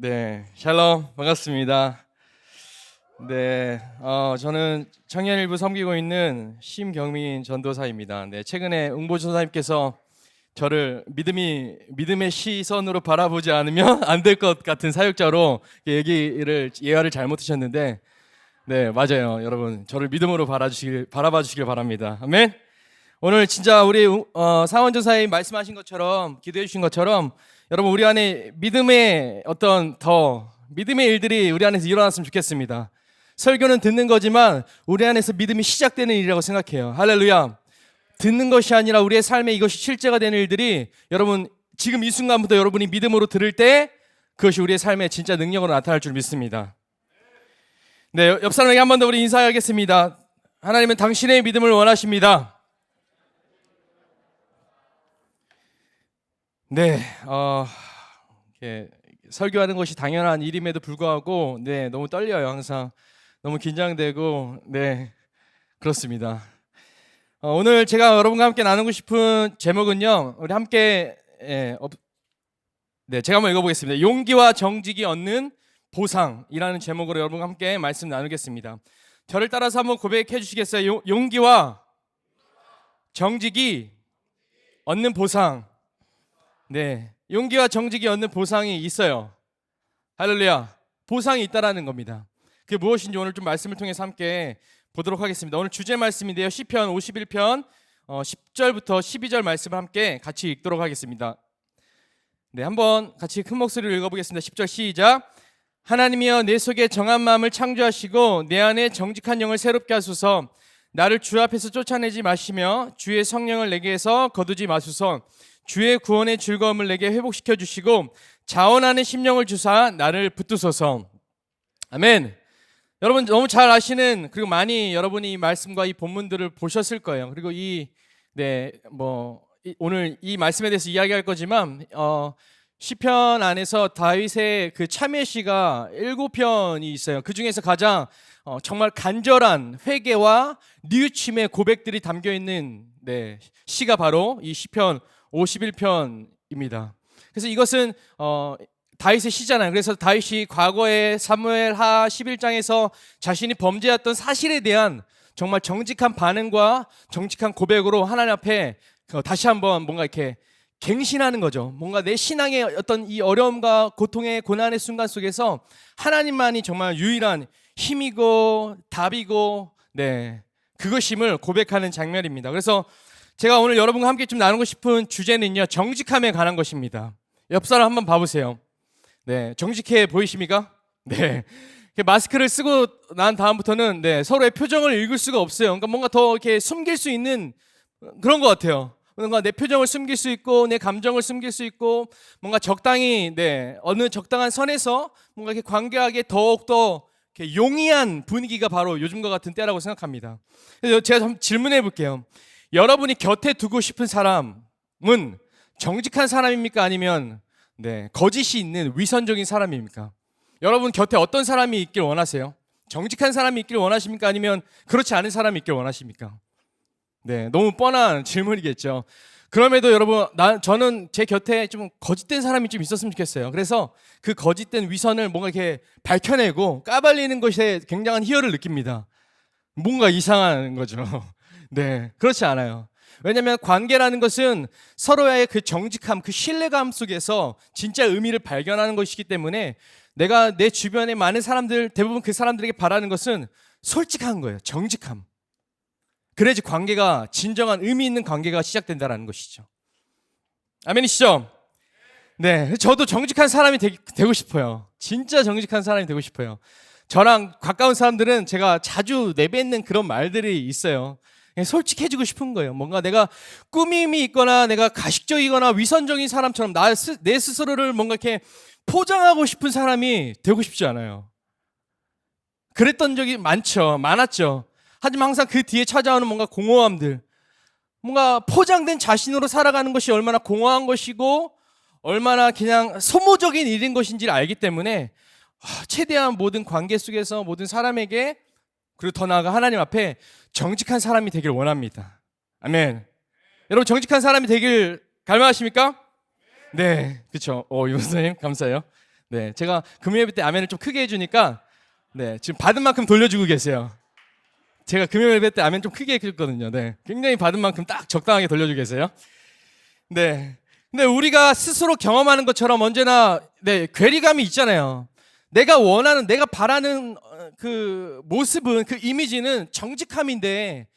네, 샬롬 반갑습니다. 네, 저는 청년일부 섬기고 있는 심경민 전도사입니다. 네, 최근에 응보전사님께서 저를 믿음의 시선으로 바라보지 않으면 안 될 것 같은 사역자로 예화를 잘못하셨는데, 네, 맞아요, 여러분. 저를 믿음으로 바라봐 주시길 바랍니다. 아멘. 오늘 진짜 우리 사원전사님 말씀하신 것처럼, 기도해 주신 것처럼 여러분 우리 안에 믿음의 믿음의 일들이 우리 안에서 일어났으면 좋겠습니다. 설교는 듣는 거지만 우리 안에서 믿음이 시작되는 일이라고 생각해요. 할렐루야. 듣는 것이 아니라 우리의 삶에 이것이 실제가 되는 일들이 여러분 지금 이 순간부터 여러분이 믿음으로 들을 때 그것이 우리의 삶에 진짜 능력으로 나타날 줄 믿습니다. 네, 옆 사람에게 한 번 더 우리 인사하겠습니다. 하나님은 당신의 믿음을 원하십니다. 네, 이렇게 설교하는 것이 당연한 일임에도 불구하고, 네, 너무 떨려요, 항상. 너무 긴장되고, 네, 그렇습니다. 오늘 제가 여러분과 함께 나누고 싶은 제목은요, 우리 함께, 네, 제가 한번 읽어보겠습니다. 용기와 정직이 얻는 보상이라는 제목으로 여러분과 함께 말씀 나누겠습니다. 저를 따라서 한번 고백해 주시겠어요? 용기와 정직이 얻는 보상. 네, 용기와 정직이 얻는 보상이 있어요. 할렐루야. 보상이 있다라는 겁니다. 그게 무엇인지 오늘 좀 말씀을 통해서 함께 보도록 하겠습니다. 오늘 주제 말씀인데요, 시편 51편 10절부터 12절 말씀을 함께 같이 읽도록 하겠습니다. 네, 한번 같이 큰 목소리로 읽어보겠습니다. 10절 시작. 하나님이여, 내 속에 정한 마음을 창조하시고 내 안에 정직한 영을 새롭게 하소서. 나를 주 앞에서 쫓아내지 마시며 주의 성령을 내게서 거두지 마소서. 주의 구원의 즐거움을 내게 회복시켜 주시고 자원하는 심령을 주사 나를 붙드소서. 아멘. 여러분 너무 잘 아시는, 그리고 많이 여러분이 이 말씀과 이 본문들을 보셨을 거예요. 그리고 오늘 이 말씀에 대해서 이야기할 거지만 시편 안에서 다윗의 그 참회 시가 7편이 있어요. 그 중에서 가장 정말 간절한 회개와 뉘우침의 고백들이 담겨 있는 시가 바로 이 시편 51편입니다. 그래서 이것은 다윗의 시잖아요. 그래서 다윗이 과거에 사무엘하 11장에서 자신이 범죄했던 사실에 대한 정말 정직한 반응과 정직한 고백으로 하나님 앞에 다시 한번 뭔가 이렇게 갱신하는 거죠. 뭔가 내 신앙의 어떤 이 어려움과 고통의 고난의 순간 속에서 하나님만이 정말 유일한 힘이고 답이고, 네, 그것임을 고백하는 장면입니다. 그래서 제가 오늘 여러분과 함께 좀 나누고 싶은 주제는요, 정직함에 관한 것입니다. 옆 사람 한번 봐보세요. 네, 정직해 보이십니까? 네, 마스크를 쓰고 난 다음부터는 서로의 표정을 읽을 수가 없어요. 그러니까 뭔가 더 이렇게 숨길 수 있는 그런 것 같아요. 뭔가 내 표정을 숨길 수 있고 내 감정을 숨길 수 있고 뭔가 적당히 어느 적당한 선에서 뭔가 이렇게 관계하기에 더욱더 이렇게 용이한 분위기가 바로 요즘과 같은 때라고 생각합니다. 그래서 제가 좀 질문해 볼게요. 여러분이 곁에 두고 싶은 사람은 정직한 사람입니까? 아니면 거짓이 있는 위선적인 사람입니까? 여러분 곁에 어떤 사람이 있길 원하세요? 정직한 사람이 있길 원하십니까? 아니면 그렇지 않은 사람이 있길 원하십니까? 네, 너무 뻔한 질문이겠죠. 그럼에도 여러분, 저는 제 곁에 좀 거짓된 사람이 좀 있었으면 좋겠어요. 그래서 그 거짓된 위선을 뭔가 이렇게 밝혀내고 까발리는 것에 굉장한 희열을 느낍니다. 뭔가 이상한 거죠. 네, 그렇지 않아요. 왜냐하면 관계라는 것은 서로의 그 정직함, 그 신뢰감 속에서 진짜 의미를 발견하는 것이기 때문에 내가 내 주변에 많은 사람들, 대부분 그 사람들에게 바라는 것은 솔직한 거예요. 정직함. 그래야지 관계가, 진정한 의미 있는 관계가 시작된다는 것이죠. 아멘이시죠? 네, 저도 정직한 사람이 되고 싶어요. 진짜 정직한 사람이 되고 싶어요. 저랑 가까운 사람들은 제가 자주 내뱉는 그런 말들이 있어요. 솔직해지고 싶은 거예요. 뭔가 내가 꾸밈이 있거나 내가 가식적이거나 위선적인 사람처럼 내 스스로를 뭔가 이렇게 포장하고 싶은 사람이 되고 싶지 않아요. 그랬던 적이 많았죠. 하지만 항상 그 뒤에 찾아오는 뭔가 공허함들, 뭔가 포장된 자신으로 살아가는 것이 얼마나 공허한 것이고 얼마나 그냥 소모적인 일인 것인지를 알기 때문에 최대한 모든 관계 속에서 모든 사람에게, 그리고 더 나아가 하나님 앞에 정직한 사람이 되길 원합니다. 아멘. 여러분 정직한 사람이 되길 갈망하십니까? 네, 그렇죠. 이모선생님 감사해요. 네, 제가 금요일 때 아멘을 좀 크게 해주니까 네, 지금 받은 만큼 돌려주고 계세요. 제가 금요일 때 아멘 좀 크게 해줬거든요. 네, 굉장히 받은 만큼 딱 적당하게 돌려주고 계세요. 네, 근데 우리가 스스로 경험하는 것처럼 언제나 네, 괴리감이 있잖아요. 내가 원하는, 내가 바라는 그 모습은, 그 이미지는 정직함인데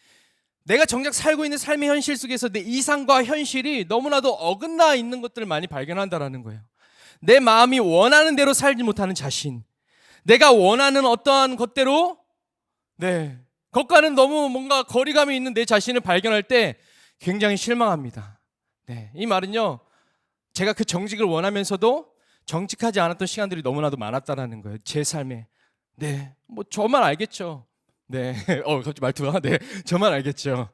내가 정작 살고 있는 삶의 현실 속에서 내 이상과 현실이 너무나도 어긋나 있는 것들을 많이 발견한다라는 거예요. 내 마음이 원하는 대로 살지 못하는 자신, 내가 원하는 어떠한 것대로 네, 그것과는 너무 뭔가 거리감이 있는 내 자신을 발견할 때 굉장히 실망합니다. 네, 이 말은요, 제가 그 정직을 원하면서도 정직하지 않았던 시간들이 너무나도 많았다라는 거예요. 제 삶에. 네, 뭐 저만 알겠죠. 네, 갑자기 말투가 네, 저만 알겠죠.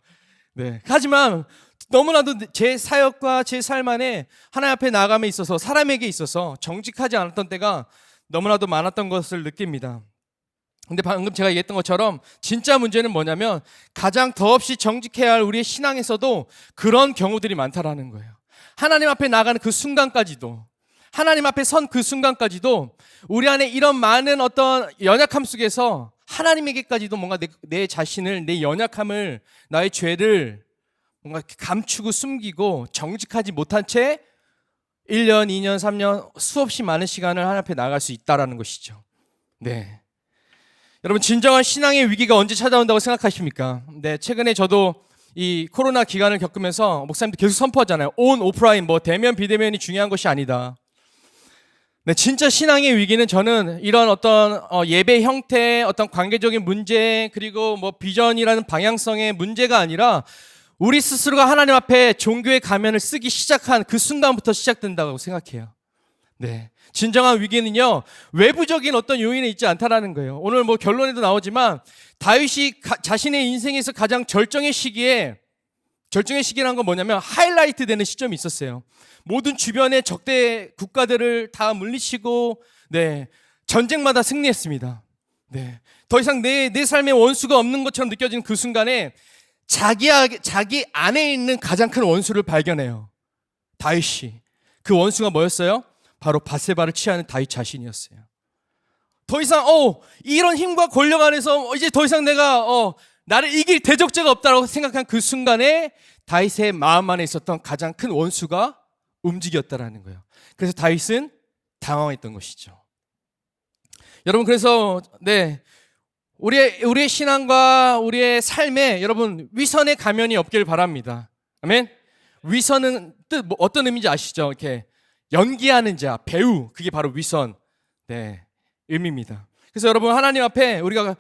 네, 하지만 너무나도 제 사역과 제 삶 안에 하나님 앞에 나아감에 있어서, 사람에게 있어서 정직하지 않았던 때가 너무나도 많았던 것을 느낍니다. 근데 방금 제가 얘기했던 것처럼 진짜 문제는 뭐냐면 가장 더없이 정직해야 할 우리의 신앙에서도 그런 경우들이 많다라는 거예요. 하나님 앞에 나가는 그 순간까지도, 하나님 앞에 선 그 순간까지도 우리 안에 이런 많은 어떤 연약함 속에서 하나님에게까지도 뭔가 내 자신을, 내 연약함을, 나의 죄를 뭔가 감추고 숨기고 정직하지 못한 채 1년, 2년, 3년 수없이 많은 시간을 하나님 앞에 나갈 수 있다라는 것이죠. 네. 여러분, 진정한 신앙의 위기가 언제 찾아온다고 생각하십니까? 네, 최근에 저도 이 코로나 기간을 겪으면서 목사님도 계속 선포하잖아요. 온, 오프라인, 뭐 대면, 비대면이 중요한 것이 아니다. 네, 진짜 신앙의 위기는 저는 이런 어떤 예배 형태, 어떤 관계적인 문제, 그리고 뭐 비전이라는 방향성의 문제가 아니라 우리 스스로가 하나님 앞에 종교의 가면을 쓰기 시작한 그 순간부터 시작된다고 생각해요. 네, 진정한 위기는요, 외부적인 어떤 요인에 있지 않다라는 거예요. 오늘 뭐 결론에도 나오지만 다윗이 자신의 인생에서 가장 절정의 시기라는 건 뭐냐면 하이라이트 되는 시점이 있었어요. 모든 주변의 적대 국가들을 다 물리치고 네, 전쟁마다 승리했습니다. 네, 더 이상 내 삶에 원수가 없는 것처럼 느껴지는 그 순간에 자기 안에 있는 가장 큰 원수를 발견해요. 다윗이. 그 원수가 뭐였어요? 바로 밧세바를 취하는 다윗 자신이었어요. 더 이상 이런 힘과 권력 안에서 이제 더 이상 내가 나를 이길 대적자가 없다고 생각한 그 순간에 다윗의 마음 안에 있었던 가장 큰 원수가 움직였다라는 거예요. 그래서 다윗은 당황했던 것이죠. 여러분, 그래서 네, 우리의 신앙과 우리의 삶에 여러분 위선의 가면이 없길 바랍니다. 아멘. 위선은 뜻 어떤 의미인지 아시죠? 이렇게 연기하는 자, 배우, 그게 바로 위선 네, 의미입니다. 그래서 여러분, 하나님 앞에 우리가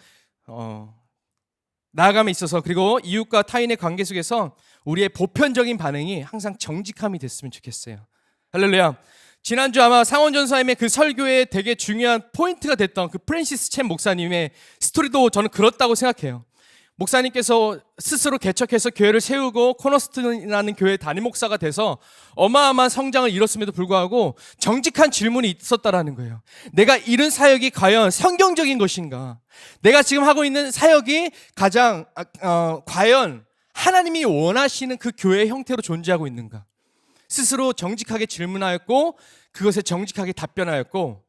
나아감에 있어서, 그리고 이웃과 타인의 관계 속에서 우리의 보편적인 반응이 항상 정직함이 됐으면 좋겠어요. 할렐루야. 지난주 아마 상원전사님의 그 설교에 되게 중요한 포인트가 됐던 그 프랜시스 챔 목사님의 스토리도 저는 그렇다고 생각해요. 목사님께서 스스로 개척해서 교회를 세우고 코너스톤이라는 교회 담임 목사가 돼서 어마어마한 성장을 이뤘음에도 불구하고 정직한 질문이 있었다라는 거예요. 내가 이룬 사역이 과연 성경적인 것인가? 내가 지금 하고 있는 사역이 가장 과연 하나님이 원하시는 그 교회의 형태로 존재하고 있는가? 스스로 정직하게 질문하였고 그것에 정직하게 답변하였고,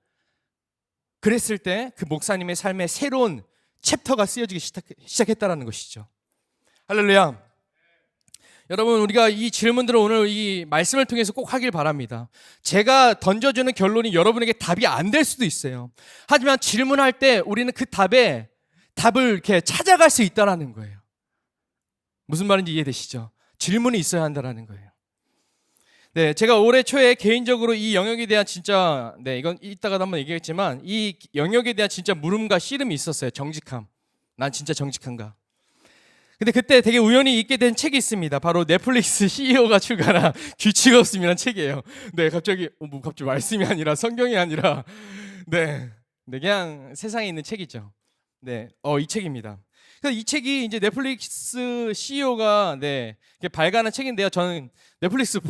그랬을 때 그 목사님의 삶에 새로운 챕터가 쓰여지기 시작했다라는 것이죠. 할렐루야. 여러분, 우리가 이 질문들을 오늘 이 말씀을 통해서 꼭 하길 바랍니다. 제가 던져주는 결론이 여러분에게 답이 안 될 수도 있어요. 하지만 질문할 때 우리는 그 답을 이렇게 찾아갈 수 있다라는 거예요. 무슨 말인지 이해되시죠? 질문이 있어야 한다라는 거예요. 네, 제가 올해 초에 개인적으로 이 영역에 대한 진짜, 네, 이건 이따가도 한번 얘기했지만 이 영역에 대한 진짜 물음과 씨름이 있었어요. 정직함. 난 진짜 정직한가? 근데 그때 되게 우연히 읽게 된 책이 있습니다. 바로 넷플릭스 CEO가 출간한 규칙 없음이라는 책이에요. 네, 갑자기 말씀이 아니라 성경이 아니라 네, 그냥 세상에 있는 책이죠. 네, 이 책입니다. 그래서 이 책이 이제 넷플릭스 CEO가 네, 발간한 책인데요. 저는 넷플릭스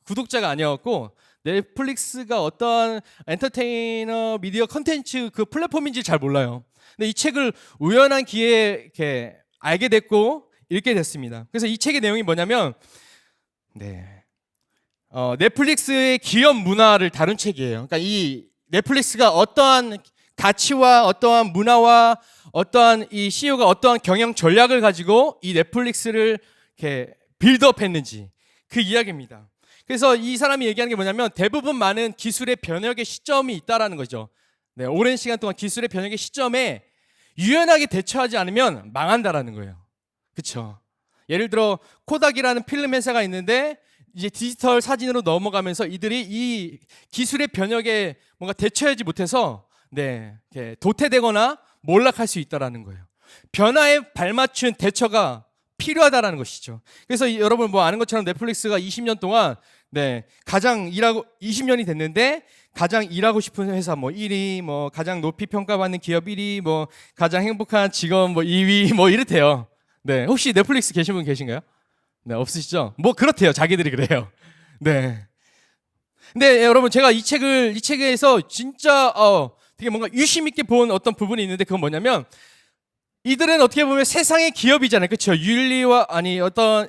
구독자가 아니었고 넷플릭스가 어떤 엔터테이너 미디어 컨텐츠 그 플랫폼인지 잘 몰라요. 근데 이 책을 우연한 기회에 이렇게 알게 됐고 읽게 됐습니다. 그래서 이 책의 내용이 뭐냐면 네, 넷플릭스의 기업 문화를 다룬 책이에요. 그러니까 이 넷플릭스가 어떠한 가치와 어떠한 문화와 어떠한 이 CEO가 어떠한 경영 전략을 가지고 이 넷플릭스를 이렇게 빌드업했는지 그 이야기입니다. 그래서 이 사람이 얘기하는 게 뭐냐면 대부분 많은 기술의 변혁의 시점이 있다라는 거죠. 네, 오랜 시간 동안 기술의 변혁의 시점에 유연하게 대처하지 않으면 망한다라는 거예요. 그렇죠? 예를 들어 코닥이라는 필름 회사가 있는데 이제 디지털 사진으로 넘어가면서 이들이 이 기술의 변혁에 뭔가 대처하지 못해서 이렇게 도태되거나 몰락할 수 있다라는 거예요. 변화에 발맞춘 대처가 필요하다라는 것이죠. 그래서 여러분 뭐 아는 것처럼 넷플릭스가 20년 동안 가장 일하고 20년이 됐는데 가장 일하고 싶은 회사 뭐 1위, 뭐 가장 높이 평가받는 기업 1위, 뭐 가장 행복한 직원 뭐 2위 뭐 이렇대요. 네, 혹시 넷플릭스 계신 분 계신가요? 네, 없으시죠? 뭐 그렇대요. 자기들이 그래요. 네. 근데 여러분 제가 이 책에서 진짜 되게 뭔가 유심 있게 본 어떤 부분이 있는데 그건 뭐냐면 이들은 어떻게 보면 세상의 기업이잖아요. 그렇죠? 윤리와 어떤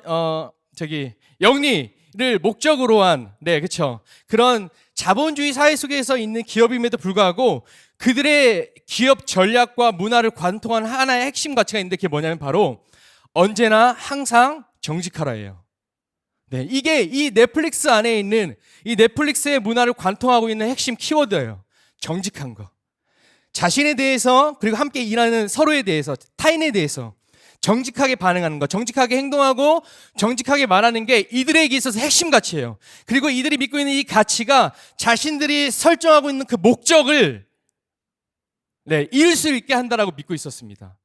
영리를 목적으로 한 그렇죠? 그런 자본주의 사회 속에서 있는 기업임에도 불구하고 그들의 기업 전략과 문화를 관통한 하나의 핵심 가치가 있는데 그게 뭐냐면 바로 언제나 항상 정직하라예요. 네, 이게 이 넷플릭스 안에 있는 이 넷플릭스의 문화를 관통하고 있는 핵심 키워드예요. 정직한 거. 자신에 대해서 그리고 함께 일하는 서로에 대해서 타인에 대해서 정직하게 반응하는 것, 정직하게 행동하고 정직하게 말하는 게 이들에게 있어서 핵심 가치예요. 그리고 이들이 믿고 있는 이 가치가 자신들이 설정하고 있는 그 목적을 이룰 수 있게 한다라고 믿고 있었습니다.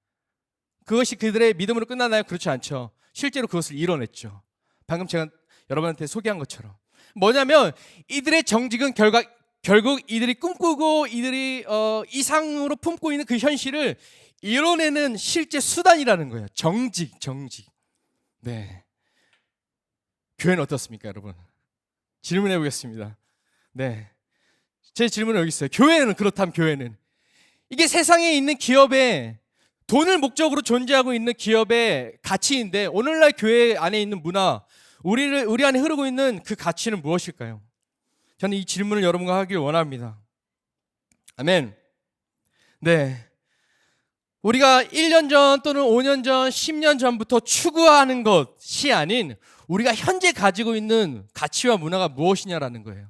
그것이 그들의 믿음으로 끝나나요? 그렇지 않죠. 실제로 그것을 이뤄냈죠. 방금 제가 여러분한테 소개한 것처럼 뭐냐면 이들의 정직은 결국 이들이 꿈꾸고 이들이 이상으로 품고 있는 그 현실을 이뤄내는 실제 수단이라는 거예요. 정직. 네. 교회는 어떻습니까, 여러분? 질문해 보겠습니다. 네. 제 질문은 여기 있어요. 교회는 그렇다면 교회는 이게 세상에 있는 기업의 돈을 목적으로 존재하고 있는 기업의 가치인데 오늘날 교회 안에 있는 문화, 우리 안에 흐르고 있는 그 가치는 무엇일까요? 저는 이 질문을 여러분과 하길 원합니다. 아멘. 네. 우리가 1년 전 또는 5년 전, 10년 전부터 추구하는 것이 아닌 우리가 현재 가지고 있는 가치와 문화가 무엇이냐라는 거예요.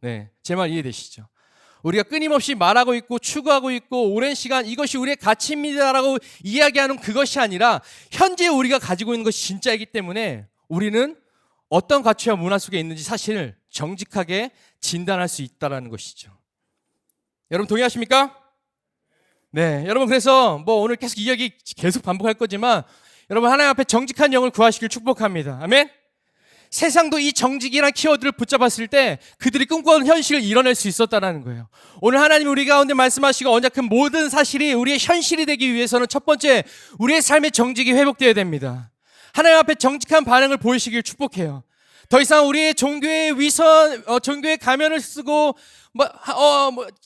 네. 제 말 이해되시죠? 우리가 끊임없이 말하고 있고 추구하고 있고 오랜 시간 이것이 우리의 가치입니다라고 이야기하는 그것이 아니라 현재 우리가 가지고 있는 것이 진짜이기 때문에 우리는 어떤 가치와 문화 속에 있는지 사실 정직하게 진단할 수 있다는 것이죠. 여러분 동의하십니까? 네, 여러분 그래서 뭐 오늘 계속 이야기 계속 반복할 거지만 여러분 하나님 앞에 정직한 영을 구하시길 축복합니다. 아멘? 세상도 이 정직이란 키워드를 붙잡았을 때 그들이 꿈꿔온 현실을 이뤄낼 수 있었다는 거예요. 오늘 하나님 우리 가운데 말씀하시고 언약한 모든 사실이 우리의 현실이 되기 위해서는 첫 번째 우리의 삶의 정직이 회복되어야 됩니다. 하나님 앞에 정직한 반응을 보이시길 축복해요. 더 이상 우리의 종교의 위선, 종교의 가면을 쓰고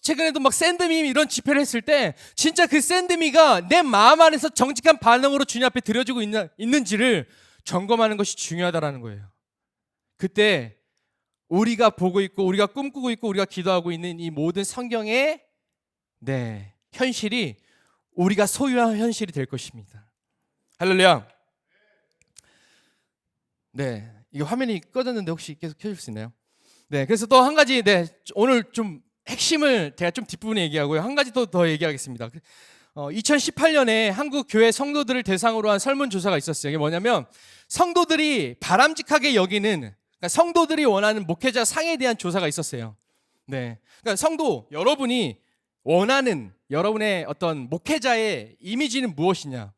최근에도 샌드미 이런 집회를 했을 때 진짜 그 샌드미가 내 마음 안에서 정직한 반응으로 주님 앞에 드려지고 있는지를 점검하는 것이 중요하다는 거예요. 그때 우리가 보고 있고 우리가 꿈꾸고 있고 우리가 기도하고 있는 이 모든 성경의 현실이 우리가 소유한 현실이 될 것입니다. 할렐루야. 네, 이게 화면이 꺼졌는데 혹시 계속 켜줄 수 있나요? 네, 그래서 또 한 가지 오늘 좀 핵심을 제가 좀 뒷부분에 얘기하고요. 한 가지 더 얘기하겠습니다. 2018년에 한국 교회 성도들을 대상으로 한 설문조사가 있었어요. 이게 뭐냐면 성도들이 바람직하게 여기는 그러니까 성도들이 원하는 목회자 상에 대한 조사가 있었어요. 네, 그러니까 성도 여러분이 원하는 여러분의 어떤 목회자의 이미지는 무엇이냐?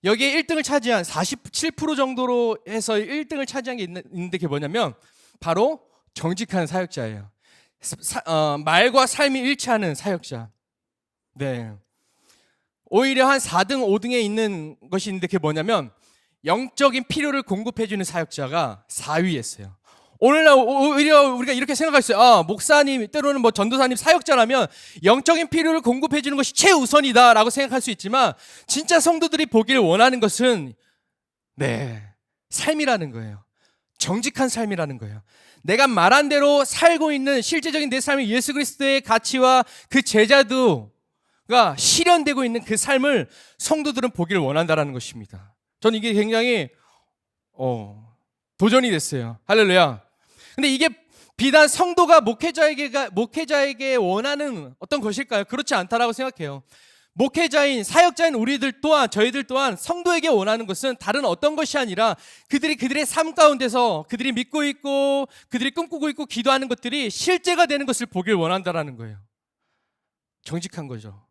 여기에 1등을 차지한 47% 정도로 해서 1등을 차지한 게 있는데 그게 뭐냐면 바로 정직한 사역자예요. 말과 삶이 일치하는 사역자. 네. 오히려 한 4등, 5등에 있는 것이 있는데 그게 뭐냐면 영적인 필요를 공급해주는 사역자가 4위였어요. 오늘날 오히려 우리가 이렇게 생각할 수 있어요. 목사님, 때로는 전도사님, 사역자라면 영적인 필요를 공급해주는 것이 최우선이다라고 생각할 수 있지만 진짜 성도들이 보길 원하는 것은 삶이라는 거예요. 정직한 삶이라는 거예요. 내가 말한 대로 살고 있는 실제적인 내 삶이 예수 그리스도의 가치와 그 제자도가 실현되고 있는 그 삶을 성도들은 보기를 원한다라는 것입니다. 저는 이게 굉장히 도전이 됐어요. 할렐루야. 근데 이게 비단 성도가 목회자에게 원하는 어떤 것일까요? 그렇지 않다라고 생각해요. 목회자인 사역자인 우리들 또한 저희들 또한 성도에게 원하는 것은 다른 어떤 것이 아니라 그들의 삶 가운데서 그들이 믿고 있고 그들이 꿈꾸고 있고 기도하는 것들이 실제가 되는 것을 보길 원한다라는 거예요. 정직한 거죠.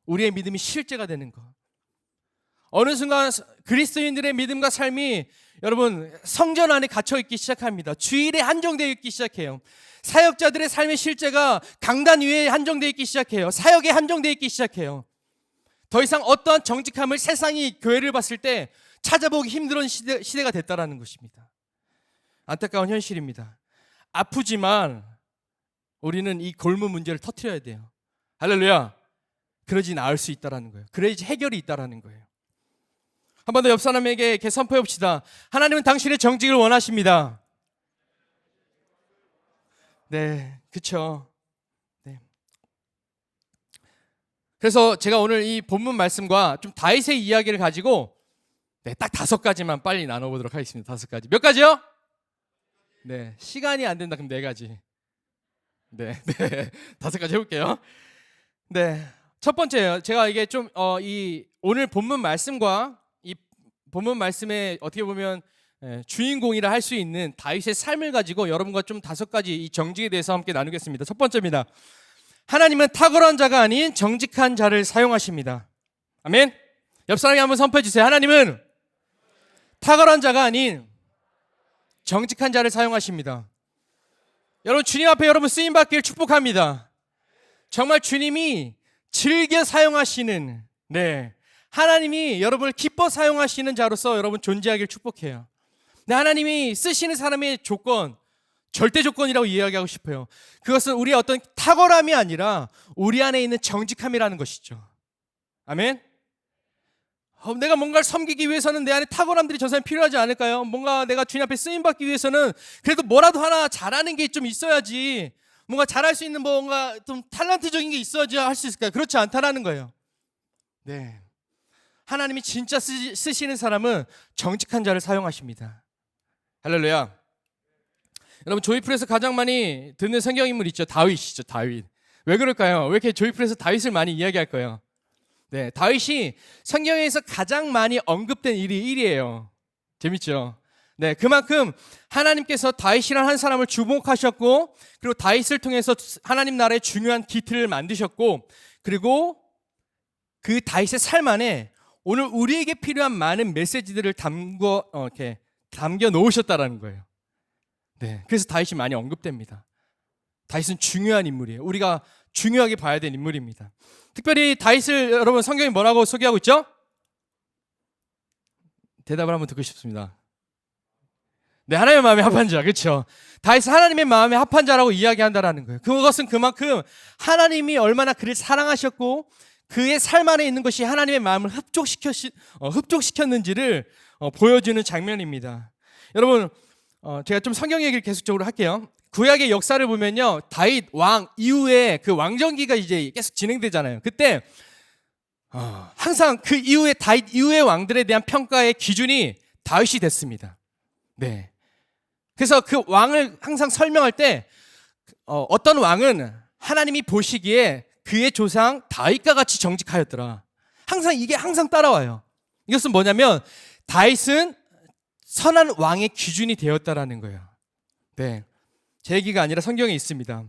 우리의 믿음이 실제가 되는 것. 어느 순간 그리스도인들의 믿음과 삶이 여러분 성전 안에 갇혀 있기 시작합니다. 주일에 한정되어 있기 시작해요. 사역자들의 삶의 실제가 강단 위에 한정되어 있기 시작해요. 사역에 한정되어 있기 시작해요. 더 이상 어떠한 정직함을 세상이 교회를 봤을 때 찾아보기 힘든 시대가 됐다라는 것입니다. 안타까운 현실입니다. 아프지만 우리는 이 골무 문제를 터뜨려야 돼요. 할렐루야. 그러지 나을 수 있다라는 거예요. 그래야지 해결이 있다라는 거예요. 한 번 더 옆 사람에게 이렇게 선포해 봅시다. 하나님은 당신의 정직을 원하십니다. 네, 그렇죠. 네. 그래서 제가 오늘 이 본문 말씀과 좀 다윗의 이야기를 가지고 딱 5가지만 빨리 나눠보도록 하겠습니다. 5가지. 몇 가지요? 네, 시간이 안 된다 그럼 4가지. 네, 5가지 해볼게요. 네, 첫 번째요. 제가 이게 좀 이 오늘 본문 말씀과 이 본문 말씀에 어떻게 보면 주인공이라 할 수 있는 다윗의 삶을 가지고 여러분과 좀 5가지 이 정직에 대해서 함께 나누겠습니다. 첫 번째입니다. 하나님은 탁월한 자가 아닌 정직한 자를 사용하십니다. 아멘. 옆 사람이 한번 선포해 주세요. 하나님은 탁월한 자가 아닌 정직한 자를 사용하십니다. 여러분 주님 앞에 여러분 쓰임 받기를 축복합니다. 정말 주님이 즐겨 사용하시는 하나님이 여러분을 기뻐 사용하시는 자로서 여러분 존재하기를 축복해요. 하나님이 쓰시는 사람의 조건, 절대 조건이라고 이야기하고 싶어요. 그것은 우리의 어떤 탁월함이 아니라 우리 안에 있는 정직함이라는 것이죠. 아멘. 내가 뭔가를 섬기기 위해서는 내 안에 탁월함들이 전사에 필요하지 않을까요? 뭔가 내가 주님 앞에 쓰임받기 위해서는 그래도 뭐라도 하나 잘하는 게 좀 있어야지, 뭔가 잘할 수 있는 뭔가 좀 탤런트적인 게 있어야지 할 수 있을까요? 그렇지 않다라는 거예요. 네. 하나님이 진짜 쓰시는 사람은 정직한 자를 사용하십니다. 할렐루야. 여러분 조이풀에서 가장 많이 듣는 성경인물 있죠. 다윗이죠. 다윗. 왜 그럴까요? 왜 이렇게 조이풀에서 다윗을 많이 이야기할 거예요? 네, 다윗이 성경에서 가장 많이 언급된 일이 1위예요. 재밌죠? 네, 그만큼 하나님께서 다윗이라는 한 사람을 주목하셨고, 그리고 다윗을 통해서 하나님 나라의 중요한 기틀을 만드셨고, 그리고 그 다윗의 삶 안에 오늘 우리에게 필요한 많은 메시지들을 담겨 놓으셨다라는 거예요. 네, 그래서 다윗이 많이 언급됩니다. 다윗은 중요한 인물이에요. 우리가 중요하게 봐야 되는 인물입니다. 특별히 다윗을 여러분 성경이 뭐라고 소개하고 있죠? 대답을 한번 듣고 싶습니다. 네, 하나님의 마음에 합한 자, 그렇죠? 다윗은 하나님의 마음에 합한 자라고 이야기한다라는 거예요. 그것은 그만큼 하나님이 얼마나 그를 사랑하셨고 그의 삶 안에 있는 것이 하나님의 마음을 흡족시켰는지를 보여주는 장면입니다. 여러분, 제가 좀 성경 얘기를 계속적으로 할게요. 구약의 역사를 보면요, 다윗 왕 이후에 그 왕정기가 이제 계속 진행되잖아요. 그때 항상 그 이후에 다윗 이후의 왕들에 대한 평가의 기준이 다윗이 됐습니다. 네. 그래서 그 왕을 항상 설명할 때 어떤 왕은 하나님이 보시기에 그의 조상 다윗과 같이 정직하였더라. 이게 항상 따라와요. 이것은 뭐냐면 다윗은 선한 왕의 기준이 되었다라는 거예요. 네, 제 얘기가 아니라 성경에 있습니다.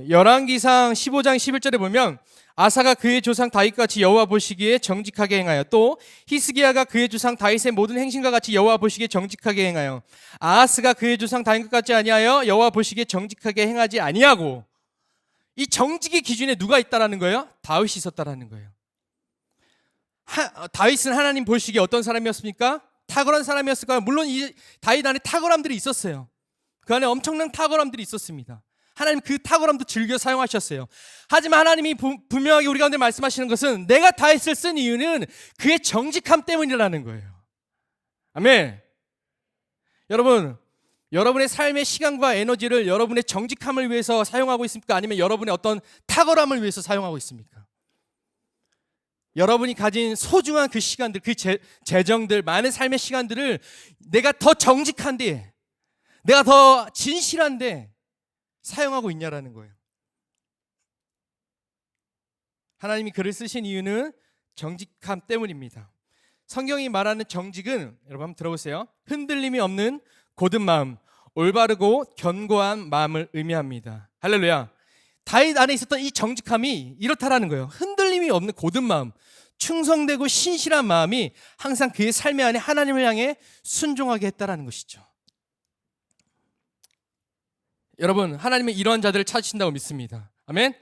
열왕기상 15장 11절에 보면 아사가 그의 조상 다윗같이 여호와 보시기에 정직하게 행하여, 또 히스기야가 그의 조상 다윗의 모든 행실과 같이 여호와 보시기에 정직하게 행하여, 아하스가 그의 조상 다윗과 같이 아니하여 여호와 보시기에 정직하게 행하지 아니하고. 이 정직의 기준에 누가 있다라는 거예요? 다윗이 있었다라는 거예요. 다윗은 하나님 보시기에 어떤 사람이었습니까? 탁월한 사람이었을까요? 물론 이 다윗 안에 탁월함들이 있었어요. 그 안에 엄청난 탁월함들이 있었습니다. 하나님 그 탁월함도 즐겨 사용하셨어요. 하지만 하나님이 분명하게 우리 가운데 말씀하시는 것은 내가 다윗을 쓴 이유는 그의 정직함 때문이라는 거예요. 아멘. 여러분, 여러분의 삶의 시간과 에너지를 여러분의 정직함을 위해서 사용하고 있습니까? 아니면 여러분의 어떤 탁월함을 위해서 사용하고 있습니까? 여러분이 가진 소중한 그 시간들, 그 재정들, 많은 삶의 시간들을 내가 더 정직한데, 내가 더 진실한데 사용하고 있냐라는 거예요. 하나님이 글을 쓰신 이유는 정직함 때문입니다. 성경이 말하는 정직은 여러분 한번 들어보세요. 흔들림이 없는 곧은 마음, 올바르고 견고한 마음을 의미합니다. 할렐루야. 다윗 안에 있었던 이 정직함이 이렇다라는 거예요. 흔들림이 없는 곧은 마음, 충성되고 신실한 마음이 항상 그의 삶의 안에 하나님을 향해 순종하게 했다라는 것이죠. 여러분, 하나님은 이러한 자들을 찾으신다고 믿습니다. 아멘.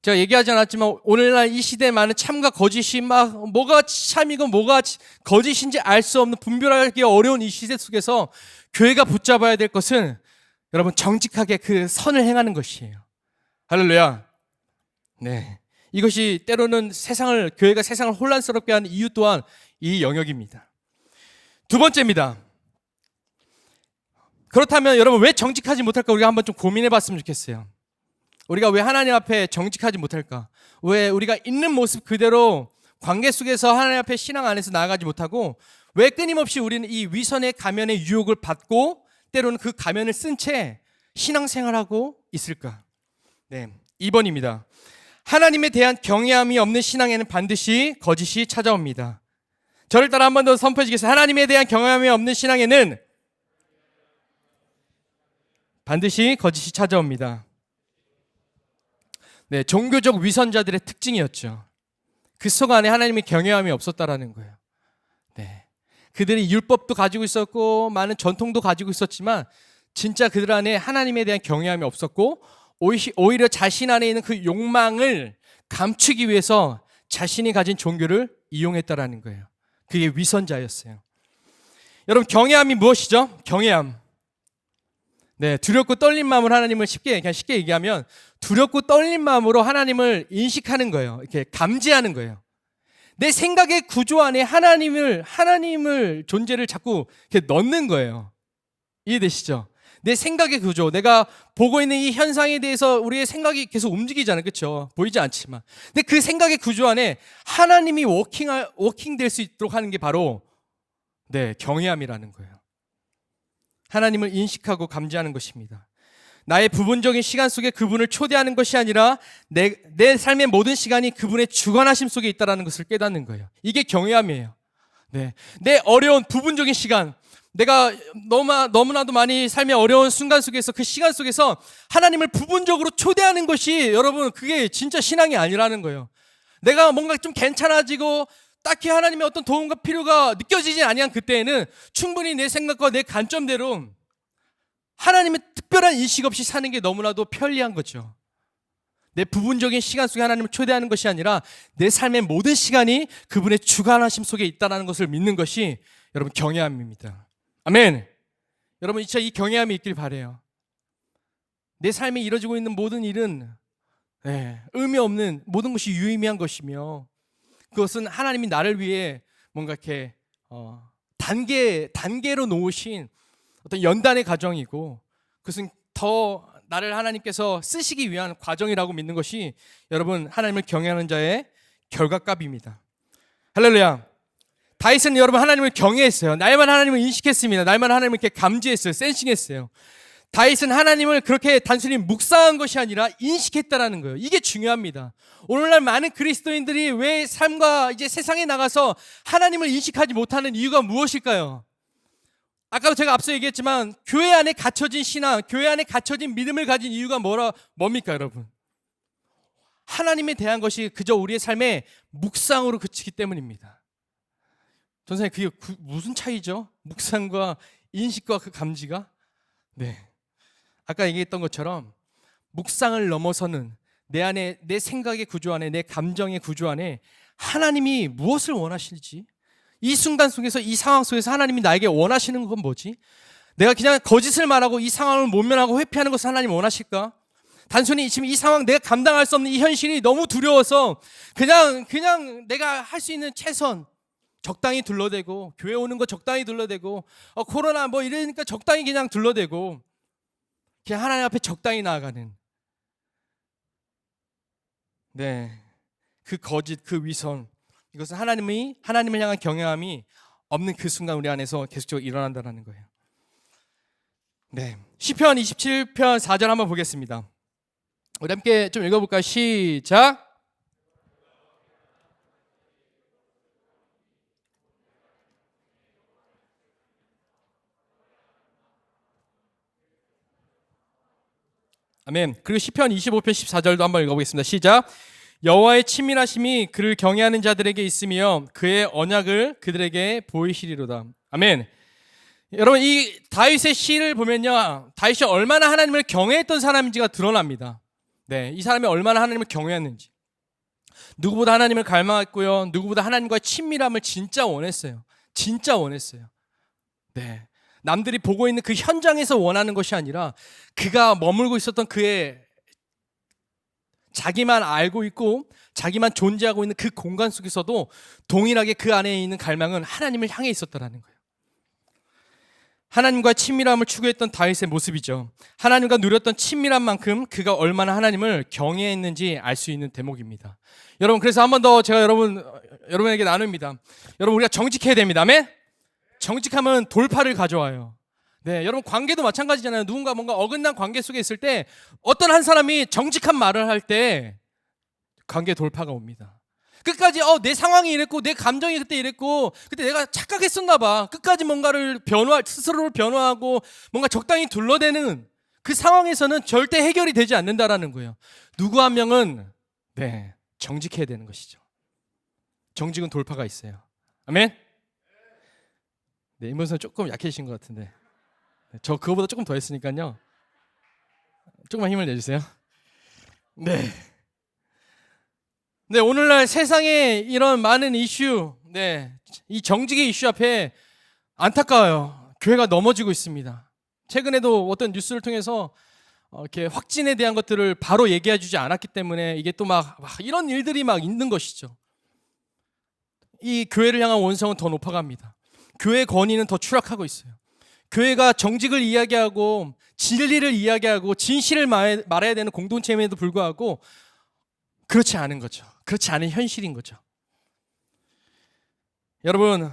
제가 얘기하지 않았지만 오늘날 이 시대에 많은 참과 거짓이 막 뭐가 참이고 뭐가 거짓인지 알 수 없는 분별하기 어려운 이 시대 속에서 교회가 붙잡아야 될 것은 여러분 정직하게 그 선을 행하는 것이에요. 할렐루야. 네, 이것이 때로는 교회가 세상을 혼란스럽게 하는 이유 또한 이 영역입니다. 두 번째입니다. 그렇다면 여러분 왜 정직하지 못할까 우리가 한번 좀 고민해 봤으면 좋겠어요. 우리가 왜 하나님 앞에 정직하지 못할까? 왜 우리가 있는 모습 그대로 관계 속에서 하나님 앞에 신앙 안에서 나아가지 못하고 왜 끊임없이 우리는 이 위선의 가면의 유혹을 받고 때로는 그 가면을 쓴 채 신앙생활하고 있을까? 네, 2번입니다. 하나님에 대한 경외함이 없는 신앙에는 반드시 거짓이 찾아옵니다. 저를 따라 한 번 더 선포해 주겠습니다. 하나님에 대한 경외함이 없는 신앙에는 반드시 거짓이 찾아옵니다. 네, 종교적 위선자들의 특징이었죠. 그 속 안에 하나님의 경외함이 없었다라는 거예요. 네, 그들이 율법도 가지고 있었고 많은 전통도 가지고 있었지만 진짜 그들 안에 하나님에 대한 경외함이 없었고 오히려 자신 안에 있는 그 욕망을 감추기 위해서 자신이 가진 종교를 이용했다라는 거예요. 그게 위선자였어요. 여러분 경외함이 무엇이죠? 경외함. 네, 두렵고 떨린 마음으로 하나님을 그냥 쉽게 얘기하면 두렵고 떨린 마음으로 하나님을 인식하는 거예요. 이렇게 감지하는 거예요. 내 생각의 구조 안에 하나님을 존재를 자꾸 이렇게 넣는 거예요. 이해되시죠? 내 생각의 구조, 내가 보고 있는 이 현상에 대해서 우리의 생각이 계속 움직이잖아요. 그렇죠? 보이지 않지만. 근데 그 생각의 구조 안에 하나님이 워킹될 수 있도록 하는 게 바로 경외함이라는 거예요. 하나님을 인식하고 감지하는 것입니다. 나의 부분적인 시간 속에 그분을 초대하는 것이 아니라 내 삶의 모든 시간이 그분의 주관하심 속에 있다는 것을 깨닫는 거예요. 이게 경외함이에요. 네. 내 어려운 부분적인 시간, 내가 너무나도 많이 삶의 어려운 순간 속에서 그 시간 속에서 하나님을 부분적으로 초대하는 것이 여러분 그게 진짜 신앙이 아니라는 거예요. 내가 뭔가 좀 괜찮아지고 딱히 하나님의 어떤 도움과 필요가 느껴지지 아니한 그때에는 충분히 내 생각과 내 관점대로 하나님의 특별한 인식 없이 사는 게 너무나도 편리한 거죠. 내 부분적인 시간 속에 하나님을 초대하는 것이 아니라 내 삶의 모든 시간이 그분의 주관하심 속에 있다는 것을 믿는 것이 여러분 경외함입니다. 아멘. 여러분 진짜 이 경외함이 있길 바라요. 내 삶에 이루어지고 있는 모든 일은 의미 없는 모든 것이 유의미한 것이며 그것은 하나님이 나를 위해 뭔가 이렇게 단계로 놓으신 어떤 연단의 과정이고 그것은 더 나를 하나님께서 쓰시기 위한 과정이라고 믿는 것이 여러분 하나님을 경외하는 자의 결과값입니다. 할렐루야. 다윗은 여러분 하나님을 경외했어요. 날만 하나님을 인식했습니다. 날만 하나님을 이렇게 감지했어요. 센싱했어요. 다윗은 하나님을 그렇게 단순히 묵상한 것이 아니라 인식했다라는 거예요. 이게 중요합니다. 오늘날 많은 그리스도인들이 왜 삶과 이제 세상에 나가서 하나님을 인식하지 못하는 이유가 무엇일까요? 아까도 제가 앞서 얘기했지만 교회 안에 갇혀진 신앙, 교회 안에 갇혀진 믿음을 가진 이유가 뭡니까 여러분? 하나님에 대한 것이 그저 우리의 삶의 묵상으로 그치기 때문입니다. 전사님 그게 무슨 차이죠? 묵상과 인식과 그 감지가? 네. 아까 얘기했던 것처럼 묵상을 넘어서는 내 안에 내 생각의 구조 안에 내 감정의 구조 안에 하나님이 무엇을 원하실지 이 순간 속에서 이 상황 속에서 하나님이 나에게 원하시는 건 뭐지? 내가 그냥 거짓을 말하고 이 상황을 모면하고 회피하는 것을 하나님 원하실까? 단순히 지금 이 상황 내가 감당할 수 없는 이 현실이 너무 두려워서 그냥 내가 할 수 있는 최선 적당히 둘러대고, 교회 오는 거 적당히 둘러대고, 코로나 뭐 이러니까 적당히 그냥 둘러대고, 그냥 하나님 앞에 적당히 나아가는, 네, 그 거짓, 그 위선, 이것은 하나님을 향한 경외함이 없는 그 순간 우리 안에서 계속적으로 일어난다는 거예요. 네, 시편 27편 4절 한번 보겠습니다. 우리 함께 좀 읽어볼까요? 시작. 아멘. 그리고 시편 25편 14절도 한번 읽어보겠습니다. 시작. 여호와의 친밀하심이 그를 경외하는 자들에게 있으며 그의 언약을 그들에게 보이시리로다. 아멘. 여러분, 이 다윗의 시를 보면요, 다윗이 얼마나 하나님을 경외했던 사람인지가 드러납니다. 네, 이 사람이 얼마나 하나님을 경외했는지. 누구보다 하나님을 갈망했고요, 누구보다 하나님과의 친밀함을 진짜 원했어요. 진짜 원했어요. 네, 남들이 보고 있는 그 현장에서 원하는 것이 아니라 그가 머물고 있었던 그의 자기만 알고 있고 자기만 존재하고 있는 그 공간 속에서도 동일하게 그 안에 있는 갈망은 하나님을 향해 있었다라는 거예요. 하나님과 친밀함을 추구했던 다윗의 모습이죠. 하나님과 누렸던 친밀한 만큼 그가 얼마나 하나님을 경외했는지 알 수 있는 대목입니다. 여러분, 그래서 한 번 더 제가 여러분에게 나눕니다. 여러분, 우리가 정직해야 됩니다. 아멘? 정직하면 돌파를 가져와요. 네, 여러분, 관계도 마찬가지잖아요. 누군가 뭔가 어긋난 관계 속에 있을 때 어떤 한 사람이 정직한 말을 할 때 관계 돌파가 옵니다. 끝까지 내 상황이 이랬고 내 감정이 그때 이랬고 그때 내가 착각했었나 봐. 끝까지 뭔가를 스스로를 변화하고 뭔가 적당히 둘러대는 그 상황에서는 절대 해결이 되지 않는다라는 거예요. 누구 한 명은 정직해야 되는 것이죠. 정직은 돌파가 있어요. 아멘? 네, 이모선 조금 약해지신 것 같은데 저 그거보다 조금 더 했으니까요. 조금만 힘을 내주세요. 네. 네, 오늘날 세상에 이런 많은 이슈, 이 정직의 이슈 앞에 안타까워요. 교회가 넘어지고 있습니다. 최근에도 어떤 뉴스를 통해서 이렇게 확진에 대한 것들을 바로 얘기해주지 않았기 때문에 이게 또 막 이런 일들이 막 있는 것이죠. 이 교회를 향한 원성은 더 높아갑니다. 교회 권위는 더 추락하고 있어요. 교회가 정직을 이야기하고 진리를 이야기하고 진실을 말해야 되는 공동체임에도 불구하고 그렇지 않은 거죠. 그렇지 않은 현실인 거죠. 여러분,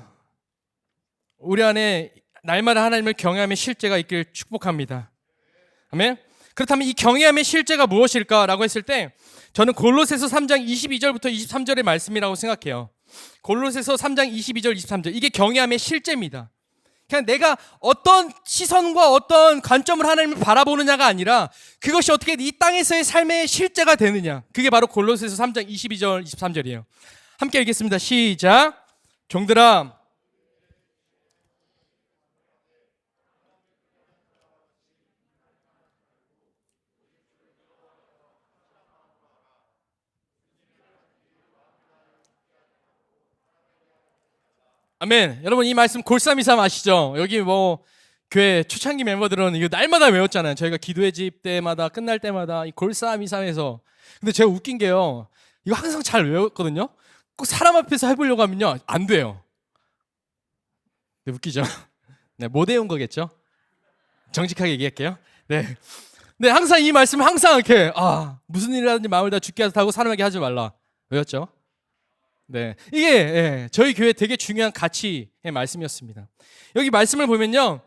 우리 안에 날마다 하나님을 경외함의 실제가 있길 축복합니다. 아멘? 그렇다면 이 경외함의 실제가 무엇일까라고 했을 때 저는 골로새서 3장 22절부터 23절의 말씀이라고 생각해요. 골로새서 3장 22절 23절, 이게 경외함의 실제입니다. 그냥 내가 어떤 시선과 어떤 관점을 하나님을 바라보느냐가 아니라 그것이 어떻게 이 땅에서의 삶의 실제가 되느냐, 그게 바로 골로새서 3장 22절 23절이에요. 함께 읽겠습니다. 시작. 종들아, 아멘. 여러분, 이 말씀 골삼이삼 아시죠? 여기 뭐 교회 초창기 멤버들은 이거 날마다 외웠잖아요. 저희가 기도회 집 때마다 끝날 때마다 이 골삼이삼에서. 근데 제가 웃긴 게요, 이거 항상 잘 외웠거든요. 꼭 사람 앞에서 해보려고 하면요 안 돼요. 네, 웃기죠? 네, 못 외운 거겠죠? 정직하게 얘기할게요. 네, 항상 이 말씀 항상 이렇게 무슨 일이라든지 마음을 다 죽게 하고 사람에게 하지 말라 외웠죠? 네, 이게 저희 교회 되게 중요한 가치의 말씀이었습니다. 여기 말씀을 보면요,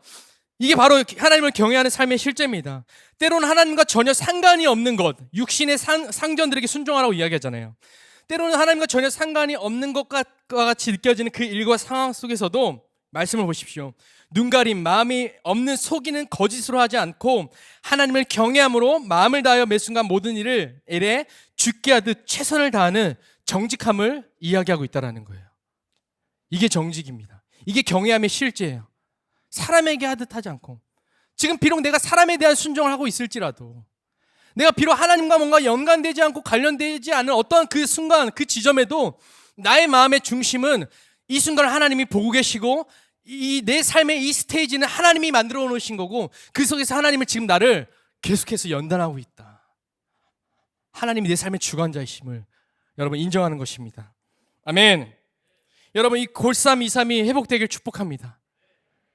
이게 바로 하나님을 경외하는 삶의 실제입니다. 때로는 하나님과 전혀 상관이 없는 것, 육신의 상전들에게 순종하라고 이야기하잖아요. 때로는 하나님과 전혀 상관이 없는 것과 같이 느껴지는 그 일과 상황 속에서도 말씀을 보십시오. 눈가림, 마음이 없는 속이는 거짓으로 하지 않고 하나님을 경외함으로 마음을 다하여 매 순간 모든 일에 죽게 하듯 최선을 다하는 정직함을 이야기하고 있다는 거예요. 이게 정직입니다. 이게 경외함의 실제예요. 사람에게 하듯 하지 않고, 지금 비록 내가 사람에 대한 순종을 하고 있을지라도, 내가 비록 하나님과 뭔가 연관되지 않고 관련되지 않은 어떤 그 순간, 그 지점에도 나의 마음의 중심은 이 순간을 하나님이 보고 계시고 이 내 삶의 이 스테이지는 하나님이 만들어 놓으신 거고 그 속에서 하나님은 지금 나를 계속해서 연단하고 있다. 하나님이 내 삶의 주관자이심을 여러분 인정하는 것입니다. 아멘. 여러분 이 골삼이삼이 회복되길 축복합니다.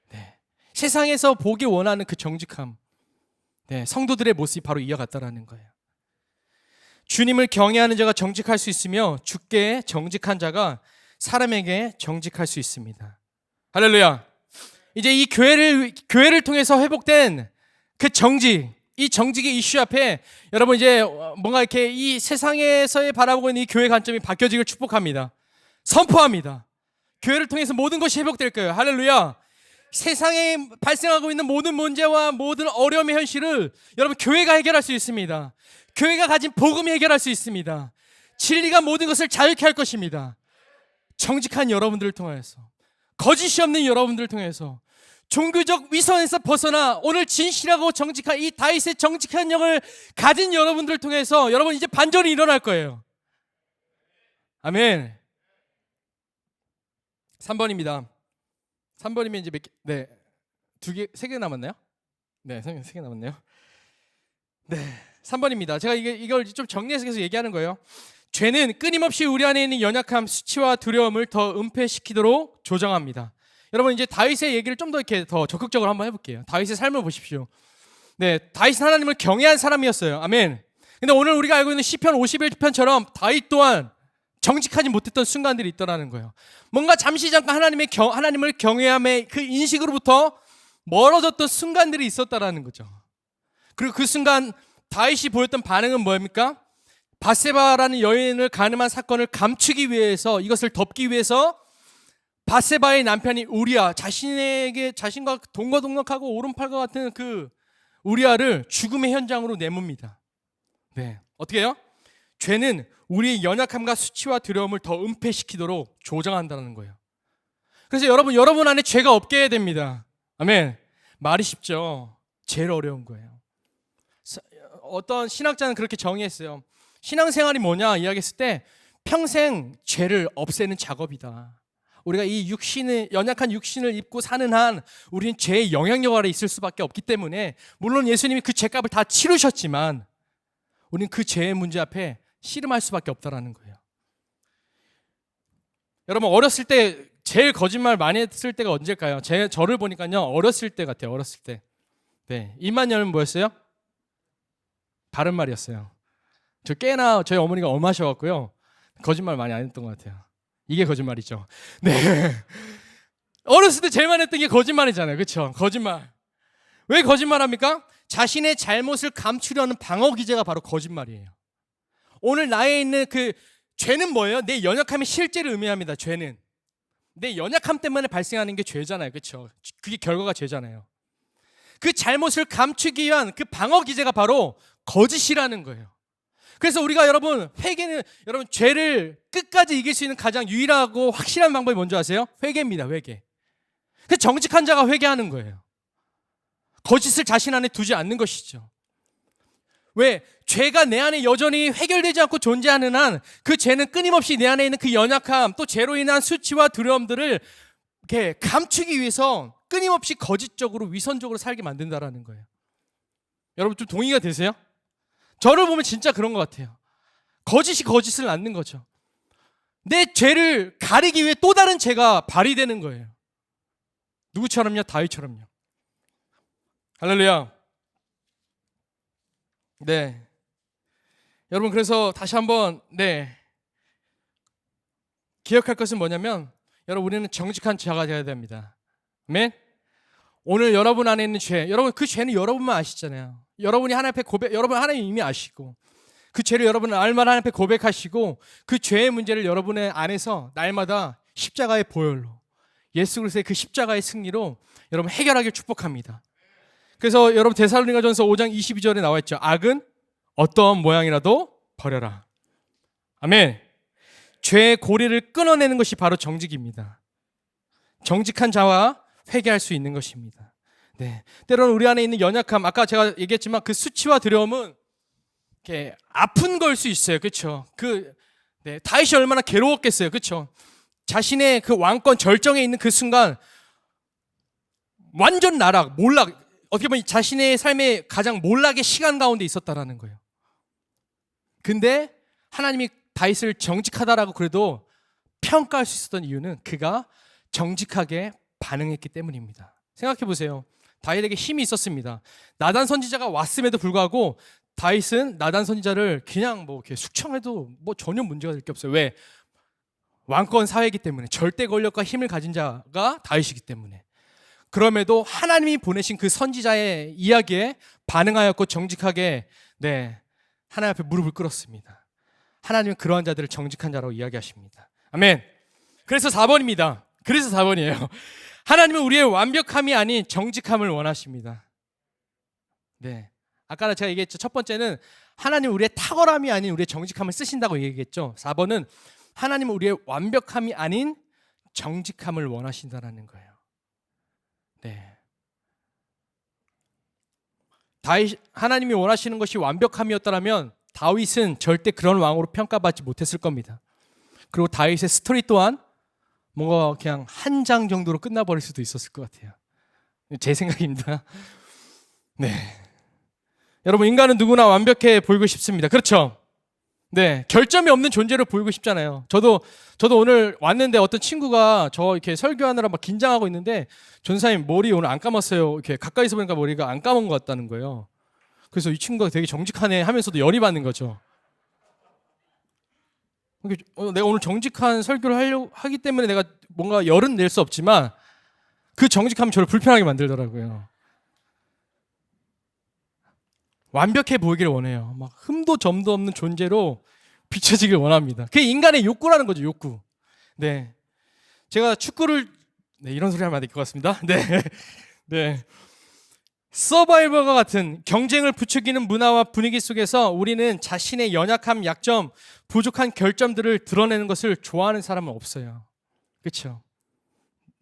네. 세상에서 보기 원하는 그 정직함, 네, 성도들의 모습이 바로 이어갔다라는 거예요. 주님을 경외하는 자가 정직할 수 있으며 주께 정직한 자가 사람에게 정직할 수 있습니다. 할렐루야. 이제 이 교회를 통해서 회복된 그 정직, 이 정직의 이슈 앞에 여러분 이제 뭔가 이렇게 이 세상에서의 바라보고 있는 이 교회 관점이 바뀌어지길 축복합니다. 선포합니다. 교회를 통해서 모든 것이 회복될 거예요. 할렐루야. 세상에 발생하고 있는 모든 문제와 모든 어려움의 현실을 여러분 교회가 해결할 수 있습니다. 교회가 가진 복음이 해결할 수 있습니다. 진리가 모든 것을 자유케 할 것입니다. 정직한 여러분들을 통해서, 거짓이 없는 여러분들을 통해서, 종교적 위선에서 벗어나 오늘 진실하고 정직한 이 다윗의 정직한 영을 가진 여러분들을 통해서 여러분 이제 반전이 일어날 거예요. 아멘. 3번입니다. 3번이면 이제 몇 개? 네, 3개 남았나요? 네, 3개 남았네요. 네, 3번입니다. 제가 이걸 좀 정리해서 계속 얘기하는 거예요. 죄는 끊임없이 우리 안에 있는 연약함, 수치와 두려움을 더 은폐시키도록 조정합니다. 여러분 이제 다윗의 얘기를 좀 더 이렇게 더 적극적으로 한번 해볼게요. 다윗의 삶을 보십시오. 네, 다윗은 하나님을 경외한 사람이었어요. 아멘. 근데 오늘 우리가 알고 있는 시편 51편처럼 다윗 또한 정직하지 못했던 순간들이 있더라는 거예요. 뭔가 잠시 잠깐 하나님을 경외함의 그 인식으로부터 멀어졌던 순간들이 있었다라는 거죠. 그리고 그 순간 다윗이 보였던 반응은 뭐입니까? 밧세바라는 여인을 간음한 사건을 감추기 위해서, 이것을 덮기 위해서 밧세바의 남편이 우리아, 자신과 동거동락하고 오른팔과 같은 그 우리아를 죽음의 현장으로 내뭅니다. 네, 어떻게 해요? 죄는 우리의 연약함과 수치와 두려움을 더 은폐시키도록 조정한다는 거예요. 그래서 여러분 안에 죄가 없게 해야 됩니다. 아멘. 말이 쉽죠. 제일 어려운 거예요. 어떤 신학자는 그렇게 정의했어요. 신앙생활이 뭐냐 이야기했을 때 평생 죄를 없애는 작업이다. 우리가 이 연약한 육신을 입고 사는 한 우리는 죄의 영향력 아래 있을 수밖에 없기 때문에, 물론 예수님이 그 죄값을 다 치르셨지만 우리는 그 죄의 문제 앞에 씨름할 수밖에 없다라는 거예요. 여러분 어렸을 때 제일 거짓말 많이 했을 때가 언제일까요? 저를 보니까요 어렸을 때 같아요. 어렸을 때. 네, 입만 열면 뭐였어요? 바른 말이었어요. 꽤나 저희 어머니가 엄하셔갖고요 거짓말 많이 안 했던 것 같아요. 이게 거짓말이죠. 네. 어렸을 때 제일 많이 했던 게 거짓말이잖아요. 그렇죠? 거짓말. 왜 거짓말합니까? 자신의 잘못을 감추려는 방어 기제가 바로 거짓말이에요. 오늘 나에 있는 그 죄는 뭐예요? 내 연약함이 실제를 의미합니다. 죄는 내 연약함 때문에 발생하는 게 죄잖아요. 그렇죠? 그게 결과가 죄잖아요. 그 잘못을 감추기 위한 그 방어 기제가 바로 거짓이라는 거예요. 그래서 우리가 회개는 죄를 끝까지 이길 수 있는 가장 유일하고 확실한 방법이 뭔지 아세요? 회개입니다. 회개. 그래서 정직한 자가 회개하는 거예요. 거짓을 자신 안에 두지 않는 것이죠. 왜? 죄가 내 안에 여전히 해결되지 않고 존재하는 한 그 죄는 끊임없이 내 안에 있는 그 연약함, 또 죄로 인한 수치와 두려움들을 이렇게 감추기 위해서 끊임없이 거짓적으로 위선적으로 살게 만든다라는 거예요. 여러분 좀 동의가 되세요? 저를 보면 진짜 그런 것 같아요. 거짓이 거짓을 낳는 거죠. 내 죄를 가리기 위해 또 다른 죄가 발휘되는 거예요. 누구처럼요? 다윗처럼요. 할렐루야. 네. 여러분 그래서 다시 한번 기억할 것은 뭐냐면, 여러분 우리는 정직한 자가 되어야 됩니다. 아멘. 오늘 여러분 안에 있는 죄, 여러분 그 죄는 여러분만 아시잖아요. 여러분이 하나님 앞에 여러분 하나님 이미 아시고, 그 죄를 여러분은 날마다 하나님 앞에 고백하시고, 그 죄의 문제를 여러분의 안에서 날마다 십자가의 보혈로, 예수 그리스도의 그 십자가의 승리로 여러분 해결하길 축복합니다. 그래서 여러분 데살로니가전서 5장 22절에 나와 있죠. 악은 어떠한 모양이라도 버려라. 아멘. 죄의 고리를 끊어내는 것이 바로 정직입니다. 정직한 자와 회개할 수 있는 것입니다. 네. 때로는 우리 안에 있는 연약함, 아까 제가 얘기했지만 그 수치와 두려움은 이렇게 아픈 걸 수 있어요. 그렇죠? 다윗이 얼마나 괴로웠겠어요. 그렇죠? 자신의 그 왕권 절정에 있는 그 순간 완전 몰락, 어떻게 보면 자신의 삶의 가장 몰락의 시간 가운데 있었다라는 거예요. 근데 하나님이 다윗을 정직하다라고 그래도 평가할 수 있었던 이유는 그가 정직하게 반응했기 때문입니다. 생각해 보세요. 다윗에게 힘이 있었습니다. 나단 선지자가 왔음에도 불구하고 다윗은 나단 선지자를 그냥 뭐 이렇게 숙청해도 뭐 전혀 문제가 될 게 없어요. 왜? 왕권 사회이기 때문에, 절대 권력과 힘을 가진 자가 다윗이기 때문에. 그럼에도 하나님이 보내신 그 선지자의 이야기에 반응하였고 정직하게 하나님 앞에 무릎을 꿇었습니다. 하나님은 그러한 자들을 정직한 자라고 이야기하십니다. 아멘. 그래서 4번입니다. 그래서 4번이에요. 하나님은 우리의 완벽함이 아닌 정직함을 원하십니다. 아까 제가 얘기했죠. 첫 번째는 하나님은 우리의 탁월함이 아닌 우리의 정직함을 쓰신다고 얘기했죠. 4번은 하나님은 우리의 완벽함이 아닌 정직함을 원하신다는 거예요. 하나님이 원하시는 것이 완벽함이었다면 다윗은 절대 그런 왕으로 평가받지 못했을 겁니다. 그리고 다윗의 스토리 또한 뭔가 그냥 한 장 정도로 끝나버릴 수도 있었을 것 같아요. 제 생각입니다. 여러분, 인간은 누구나 완벽해 보이고 싶습니다. 그렇죠? 결점이 없는 존재로 보이고 싶잖아요. 저도 오늘 왔는데 어떤 친구가 저 이렇게 설교하느라 막 긴장하고 있는데, 전사님 머리 오늘 안 감았어요. 이렇게 가까이서 보니까 머리가 안 감은 것 같다는 거예요. 그래서 이 친구가 되게 정직하네 하면서도 열이 받는 거죠. 내가 오늘 정직한 설교를 하기 때문에 내가 뭔가 열은 낼 수 없지만 그 정직함이 저를 불편하게 만들더라고요. 완벽해 보이길 원해요. 막 흠도 점도 없는 존재로 비춰지길 원합니다. 그게 인간의 욕구라는 거죠, 욕구. 제가 축구를 이런 소리 하면 안 될 것 같습니다. 서바이벌과 같은 경쟁을 부추기는 문화와 분위기 속에서 우리는 자신의 연약함, 약점, 부족한 결점들을 드러내는 것을 좋아하는 사람은 없어요. 그렇죠?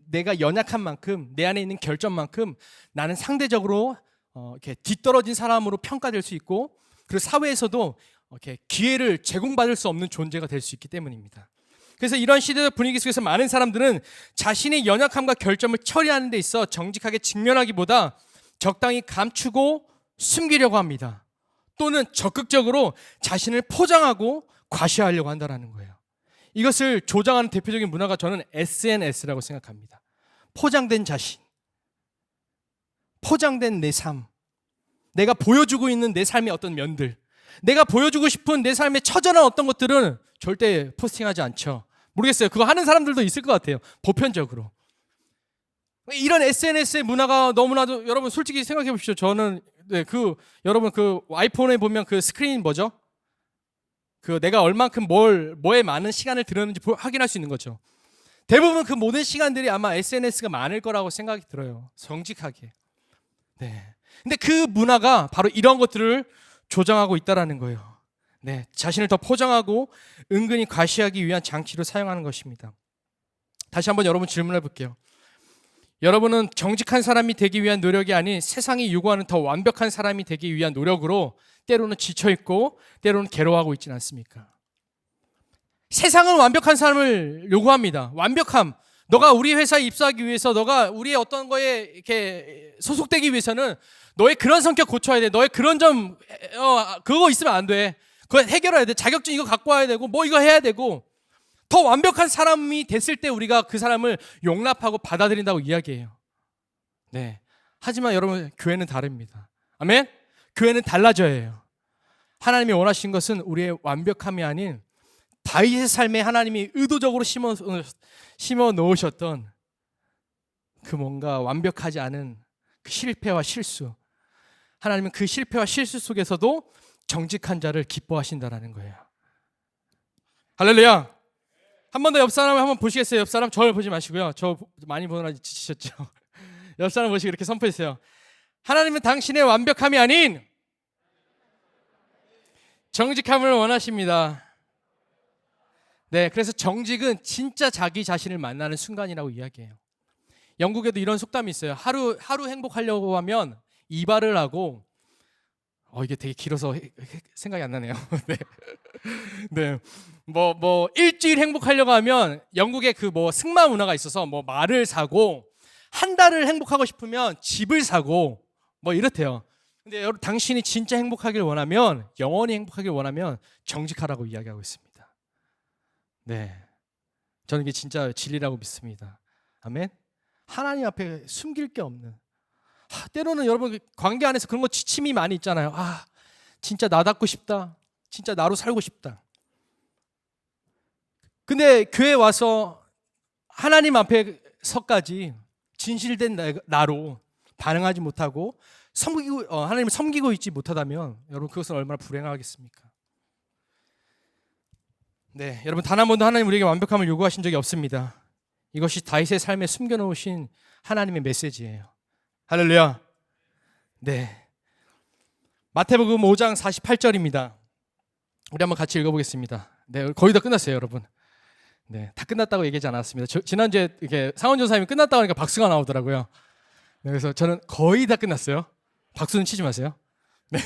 내가 연약한 만큼, 내 안에 있는 결점만큼 나는 상대적으로 이렇게 뒤떨어진 사람으로 평가될 수 있고, 그리고 사회에서도 이렇게 기회를 제공받을 수 없는 존재가 될 수 있기 때문입니다. 그래서 이런 시대적 분위기 속에서 많은 사람들은 자신의 연약함과 결점을 처리하는 데 있어 정직하게 직면하기보다 적당히 감추고 숨기려고 합니다. 또는 적극적으로 자신을 포장하고 과시하려고 한다는 거예요. 이것을 조장하는 대표적인 문화가 저는 SNS라고 생각합니다. 포장된 자신, 포장된 내 삶, 내가 보여주고 있는 내 삶의 어떤 면들, 내가 보여주고 싶은 내 삶의 처절한 어떤 것들은 절대 포스팅하지 않죠. 모르겠어요. 그거 하는 사람들도 있을 것 같아요. 보편적으로. 이런 SNS의 문화가 너무나도, 여러분 솔직히 생각해 보십시오. 저는 여러분 그 아이폰에 보면 그 스크린 뭐죠? 그 내가 얼만큼 뭐에 많은 시간을 들였는지 확인할 수 있는 거죠. 대부분 그 모든 시간들이 아마 SNS가 많을 거라고 생각이 들어요. 정직하게. 근데 그 문화가 바로 이런 것들을 조장하고 있다라는 거예요. 자신을 더 포장하고 은근히 과시하기 위한 장치로 사용하는 것입니다. 다시 한번 여러분 질문해 볼게요. 여러분은 정직한 사람이 되기 위한 노력이 아닌 세상이 요구하는 더 완벽한 사람이 되기 위한 노력으로 때로는 지쳐있고 때로는 괴로워하고 있지는 않습니까? 세상은 완벽한 사람을 요구합니다. 완벽함. 너가 우리 회사에 입사하기 위해서, 너가 우리의 어떤 거에 이렇게 소속되기 위해서는 너의 그런 성격 고쳐야 돼. 너의 그런 점 그거 있으면 안 돼. 그거 해결해야 돼. 자격증 이거 갖고 와야 되고 뭐 이거 해야 되고. 더 완벽한 사람이 됐을 때 우리가 그 사람을 용납하고 받아들인다고 이야기해요. 하지만 여러분, 교회는 다릅니다. 아멘? 교회는 달라져야 해요. 하나님이 원하신 것은 우리의 완벽함이 아닌 다윗의 삶에 하나님이 의도적으로 심어 놓으셨던 그 뭔가 완벽하지 않은 그 실패와 실수. 하나님은 그 실패와 실수 속에서도 정직한 자를 기뻐하신다라는 거예요. 할렐루야. 한 번 더 옆 사람을 한번 보시겠어요? 옆 사람 저를 보지 마시고요. 저 많이 보느라 지치셨죠? 옆 사람 보시고 이렇게 선포했어요. 하나님은 당신의 완벽함이 아닌 정직함을 원하십니다. 그래서 정직은 진짜 자기 자신을 만나는 순간이라고 이야기해요. 영국에도 이런 속담이 있어요. 하루 행복하려고 하면 이발을 하고, 이게 되게 길어서 생각이 안 나네요. 뭐 일주일 행복하려고 하면 영국에 그 뭐 승마 문화가 있어서 뭐 말을 사고, 한 달을 행복하고 싶으면 집을 사고 뭐 이렇대요. 근데 여러분, 당신이 진짜 행복하길 원하면, 영원히 행복하길 원하면 정직하라고 이야기하고 있습니다. 저는 이게 진짜 진리라고 믿습니다. 아멘. 하나님 앞에 숨길 게 없는. 때로는 여러분 관계 안에서 그런 거 지침이 많이 있잖아요. 진짜 나답고 싶다. 진짜 나로 살고 싶다. 근데 교회 와서 하나님 앞에서까지 진실된 나로 반응하지 못하고 하나님을 섬기고 있지 못하다면 여러분 그것은 얼마나 불행하겠습니까? 네, 여러분 단 한 번도 하나님 우리에게 완벽함을 요구하신 적이 없습니다. 이것이 다윗의 삶에 숨겨놓으신 하나님의 메시지예요. 할렐루야. 네, 마태복음 5장 48절입니다. 우리 한번 같이 읽어보겠습니다. 네, 거의 다 끝났어요, 여러분. 네, 다 끝났다고 얘기하지 않았습니다. 지난주에 이렇게 상원 전사님이 끝났다고 하니까 박수가 나오더라고요. 네, 그래서 저는 거의 다 끝났어요. 박수는 치지 마세요. 네,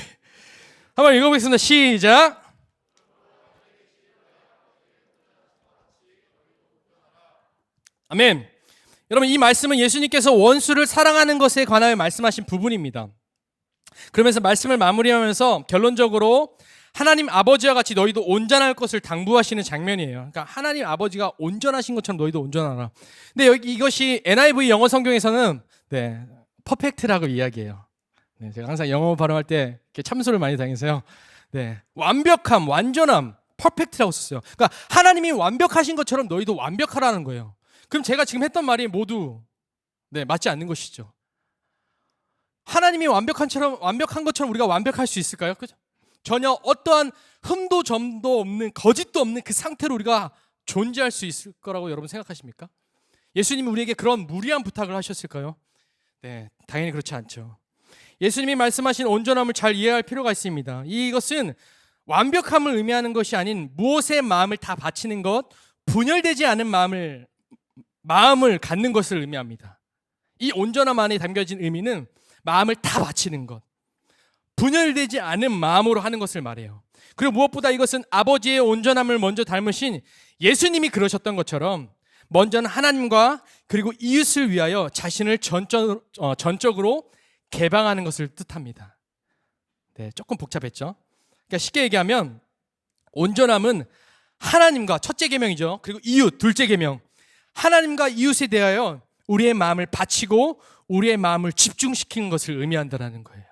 한번 읽어보겠습니다. 시작. 아멘. 여러분 이 말씀은 예수님께서 원수를 사랑하는 것에 관하여 말씀하신 부분입니다. 그러면서 말씀을 마무리하면서 결론적으로 하나님 아버지와 같이 너희도 온전할 것을 당부하시는 장면이에요. 그러니까 하나님 아버지가 온전하신 것처럼 너희도 온전하라. 근데 여기 이것이 NIV 영어 성경에서는 퍼펙트라고 이야기해요. 네, 제가 항상 영어 발음할 때 이렇게 참소를 많이 당해서요. 네, 완벽함, 완전함, 퍼펙트라고 썼어요. 그러니까 하나님이 완벽하신 것처럼 너희도 완벽하라는 거예요. 그럼 제가 지금 했던 말이 모두 맞지 않는 것이죠. 하나님이 완벽한 것처럼 우리가 완벽할 수 있을까요? 그죠? 전혀 어떠한 흠도 점도 없는 거짓도 없는 그 상태로 우리가 존재할 수 있을 거라고 여러분 생각하십니까? 예수님이 우리에게 그런 무리한 부탁을 하셨을까요? 네, 당연히 그렇지 않죠. 예수님이 말씀하신 온전함을 잘 이해할 필요가 있습니다. 이것은 완벽함을 의미하는 것이 아닌 무엇에 마음을 다 바치는 것, 분열되지 않은 마음을 갖는 것을 의미합니다. 이 온전함 안에 담겨진 의미는 마음을 다 바치는 것, 분열되지 않은 마음으로 하는 것을 말해요. 그리고 무엇보다 이것은 아버지의 온전함을 먼저 닮으신 예수님이 그러셨던 것처럼 먼저는 하나님과 그리고 이웃을 위하여 자신을 전적으로 개방하는 것을 뜻합니다. 네, 조금 복잡했죠. 그러니까 쉽게 얘기하면 온전함은 하나님과 첫째 계명이죠. 그리고 이웃 둘째 계명. 하나님과 이웃에 대하여 우리의 마음을 바치고 우리의 마음을 집중시키는 것을 의미한다는 거예요.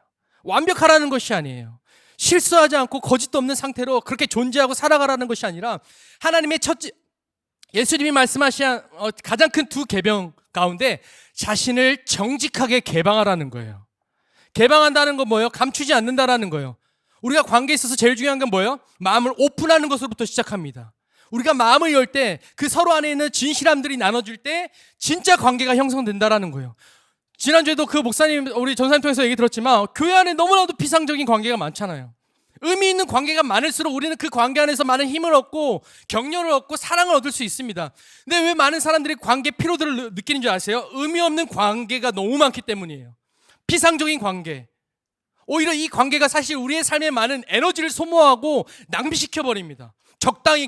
완벽하라는 것이 아니에요. 실수하지 않고 거짓도 없는 상태로 그렇게 존재하고 살아가라는 것이 아니라 하나님의 예수님이 말씀하신 가장 큰 두 계명 가운데 자신을 정직하게 개방하라는 거예요. 개방한다는 건 뭐예요? 감추지 않는다라는 거예요. 우리가 관계에 있어서 제일 중요한 건 뭐예요? 마음을 오픈하는 것으로부터 시작합니다. 우리가 마음을 열 때 그 서로 안에 있는 진실함들이 나눠질 때 진짜 관계가 형성된다라는 거예요. 지난주에도 그 목사님 우리 전사님 통해서 얘기 들었지만 교회 안에 너무나도 비상적인 관계가 많잖아요. 의미 있는 관계가 많을수록 우리는 그 관계 안에서 많은 힘을 얻고 격려를 얻고 사랑을 얻을 수 있습니다. 근데 왜 많은 사람들이 관계 피로들을 느끼는 줄 아세요? 의미 없는 관계가 너무 많기 때문이에요. 비상적인 관계. 오히려 이 관계가 사실 우리의 삶에 많은 에너지를 소모하고 낭비시켜버립니다. 적당히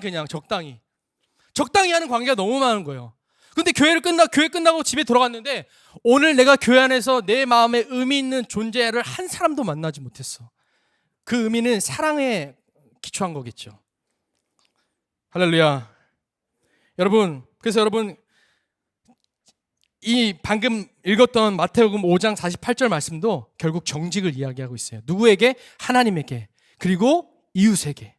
하는 관계가 너무 많은 거예요. 근데 교회 끝나고 집에 돌아갔는데 오늘 내가 교회 안에서 내 마음에 의미 있는 존재를 한 사람도 만나지 못했어. 그 의미는 사랑에 기초한 거겠죠. 할렐루야. 그래서 여러분 이 방금 읽었던 마태복음 5장 48절 말씀도 결국 정직을 이야기하고 있어요. 누구에게? 하나님에게. 그리고 이웃에게.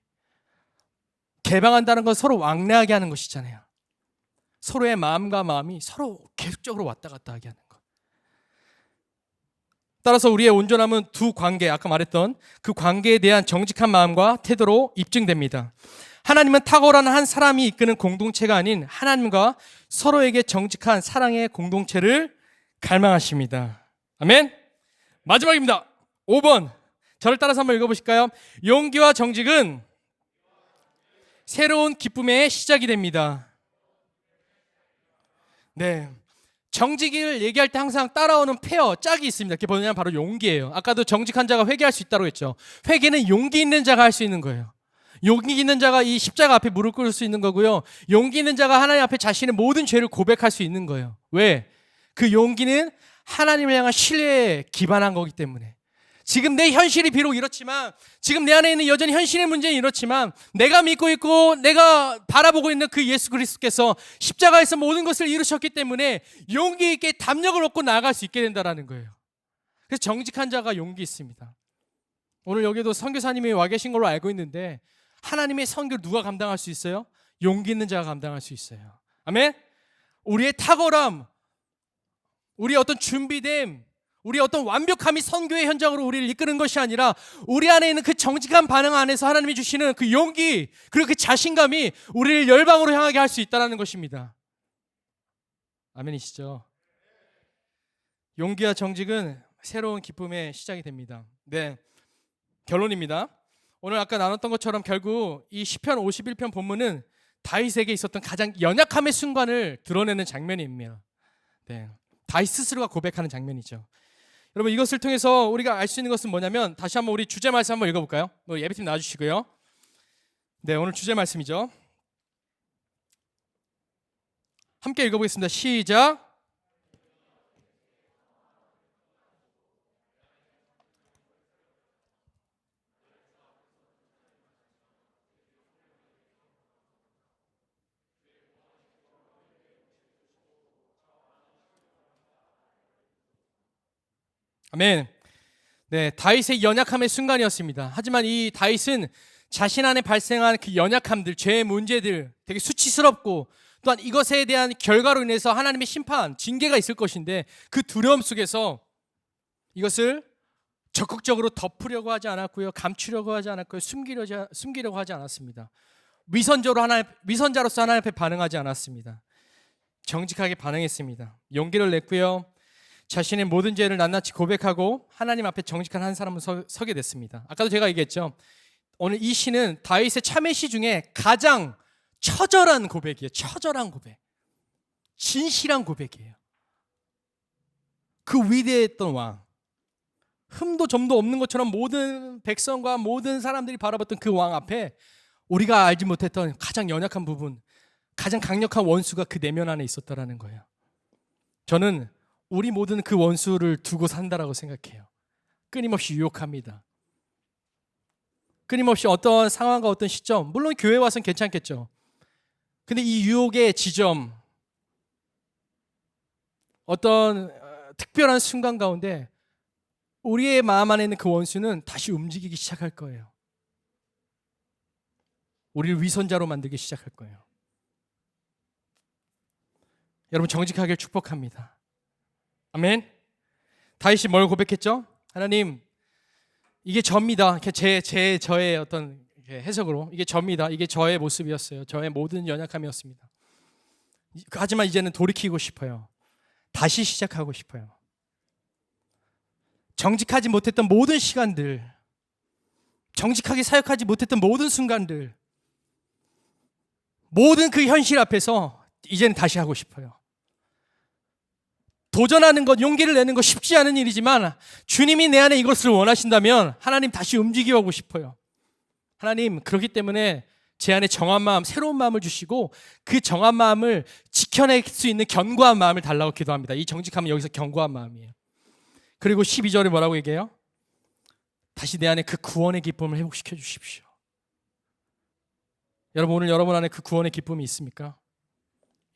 개방한다는 건 서로 왕래하게 하는 것이잖아요. 서로의 마음과 마음이 서로 계속적으로 왔다 갔다 하게 하는 것. 따라서 우리의 온전함은 두 관계, 아까 말했던 그 관계에 대한 정직한 마음과 태도로 입증됩니다. 하나님은 탁월한 한 사람이 이끄는 공동체가 아닌 하나님과 서로에게 정직한 사랑의 공동체를 갈망하십니다. 아멘. 마지막입니다. 5번. 저를 따라서 한번 읽어보실까요? 용기와 정직은 새로운 기쁨의 시작이 됩니다. 네, 정직을 얘기할 때 항상 따라오는 짝이 있습니다. 그게 뭐냐면 바로 용기예요. 아까도 정직한 자가 회개할 수 있다고 했죠. 회개는 용기 있는 자가 할 수 있는 거예요. 용기 있는 자가 이 십자가 앞에 무릎 꿇을 수 있는 거고요. 용기 있는 자가 하나님 앞에 자신의 모든 죄를 고백할 수 있는 거예요. 왜? 그 용기는 하나님을 향한 신뢰에 기반한 거기 때문에. 지금 내 현실이 비록 이렇지만, 지금 내 안에 있는 여전히 현실의 문제는 이렇지만, 내가 믿고 있고 내가 바라보고 있는 그 예수 그리스도께서 십자가에서 모든 것을 이루셨기 때문에 용기 있게 담력을 얻고 나아갈 수 있게 된다는 거예요. 그래서 정직한 자가 용기 있습니다. 오늘 여기도 선교사님이 와 계신 걸로 알고 있는데, 하나님의 선교를 누가 감당할 수 있어요? 용기 있는 자가 감당할 수 있어요. 아멘? 우리의 탁월함, 우리의 어떤 준비됨, 우리의 어떤 완벽함이 선교의 현장으로 우리를 이끄는 것이 아니라, 우리 안에 있는 그 정직한 반응 안에서 하나님이 주시는 그 용기, 그리고 그 자신감이 우리를 열방으로 향하게 할 수 있다는 것입니다. 아멘이시죠? 용기와 정직은 새로운 기쁨의 시작이 됩니다. 네, 결론입니다. 오늘 아까 나눴던 것처럼 결국 이 시편 51편 본문은 다윗에게 있었던 가장 연약함의 순간을 드러내는 장면입니다. 네, 다윗 스스로가 고백하는 장면이죠. 여러분, 이것을 통해서 우리가 알 수 있는 것은 뭐냐면, 다시 한번 우리 주제 말씀 한번 읽어볼까요? 예배팀 나와주시고요. 네, 오늘 주제 말씀이죠. 함께 읽어보겠습니다. 시작. 아멘. 네, 다윗의 연약함의 순간이었습니다. 하지만 이 다윗은 자신 안에 발생한 그 연약함들, 죄의 문제들, 되게 수치스럽고, 또한 이것에 대한 결과로 인해서 하나님의 심판, 징계가 있을 것인데, 그 두려움 속에서 이것을 적극적으로 덮으려고 하지 않았고요, 감추려고 하지 않았고요, 숨기려고 하지 않았습니다. 위선자로서 하나님 앞에 반응하지 않았습니다. 정직하게 반응했습니다. 용기를 냈고요, 자신의 모든 죄를 낱낱이 고백하고 하나님 앞에 정직한 한 사람은 서게 됐습니다. 아까도 제가 얘기했죠. 오늘 이 시는 다윗의 참회 시 중에 가장 처절한 고백이에요. 처절한 고백, 진실한 고백이에요. 그 위대했던 왕, 흠도 점도 없는 것처럼 모든 백성과 모든 사람들이 바라봤던 그 왕 앞에 우리가 알지 못했던 가장 연약한 부분, 가장 강력한 원수가 그 내면 안에 있었다라는 거예요. 저는 우리 모두는 그 원수를 두고 산다라고 생각해요. 끊임없이 유혹합니다. 끊임없이 어떤 상황과 어떤 시점, 물론 교회 와서는 괜찮겠죠. 근데 이 유혹의 지점, 어떤 특별한 순간 가운데 우리의 마음 안에 있는 그 원수는 다시 움직이기 시작할 거예요. 우리를 위선자로 만들기 시작할 거예요. 여러분, 정직하길 축복합니다. 아멘. 다윗이 뭘 고백했죠? 하나님, 이게 저입니다. 저의 어떤 해석으로 이게 저입니다. 이게 저의 모습이었어요. 저의 모든 연약함이었습니다. 하지만 이제는 돌이키고 싶어요. 다시 시작하고 싶어요. 정직하지 못했던 모든 시간들, 정직하게 사역하지 못했던 모든 순간들, 모든 그 현실 앞에서 이제는 다시 하고 싶어요. 도전하는 것, 용기를 내는 것 쉽지 않은 일이지만 주님이 내 안에 이것을 원하신다면 하나님 다시 움직여 오고 싶어요. 하나님, 그렇기 때문에 제 안에 정한 마음, 새로운 마음을 주시고 그 정한 마음을 지켜낼 수 있는 견고한 마음을 달라고 기도합니다. 이 정직함은 여기서 견고한 마음이에요. 그리고 12절에 뭐라고 얘기해요? 다시 내 안에 그 구원의 기쁨을 회복시켜 주십시오. 여러분, 오늘 여러분 안에 그 구원의 기쁨이 있습니까?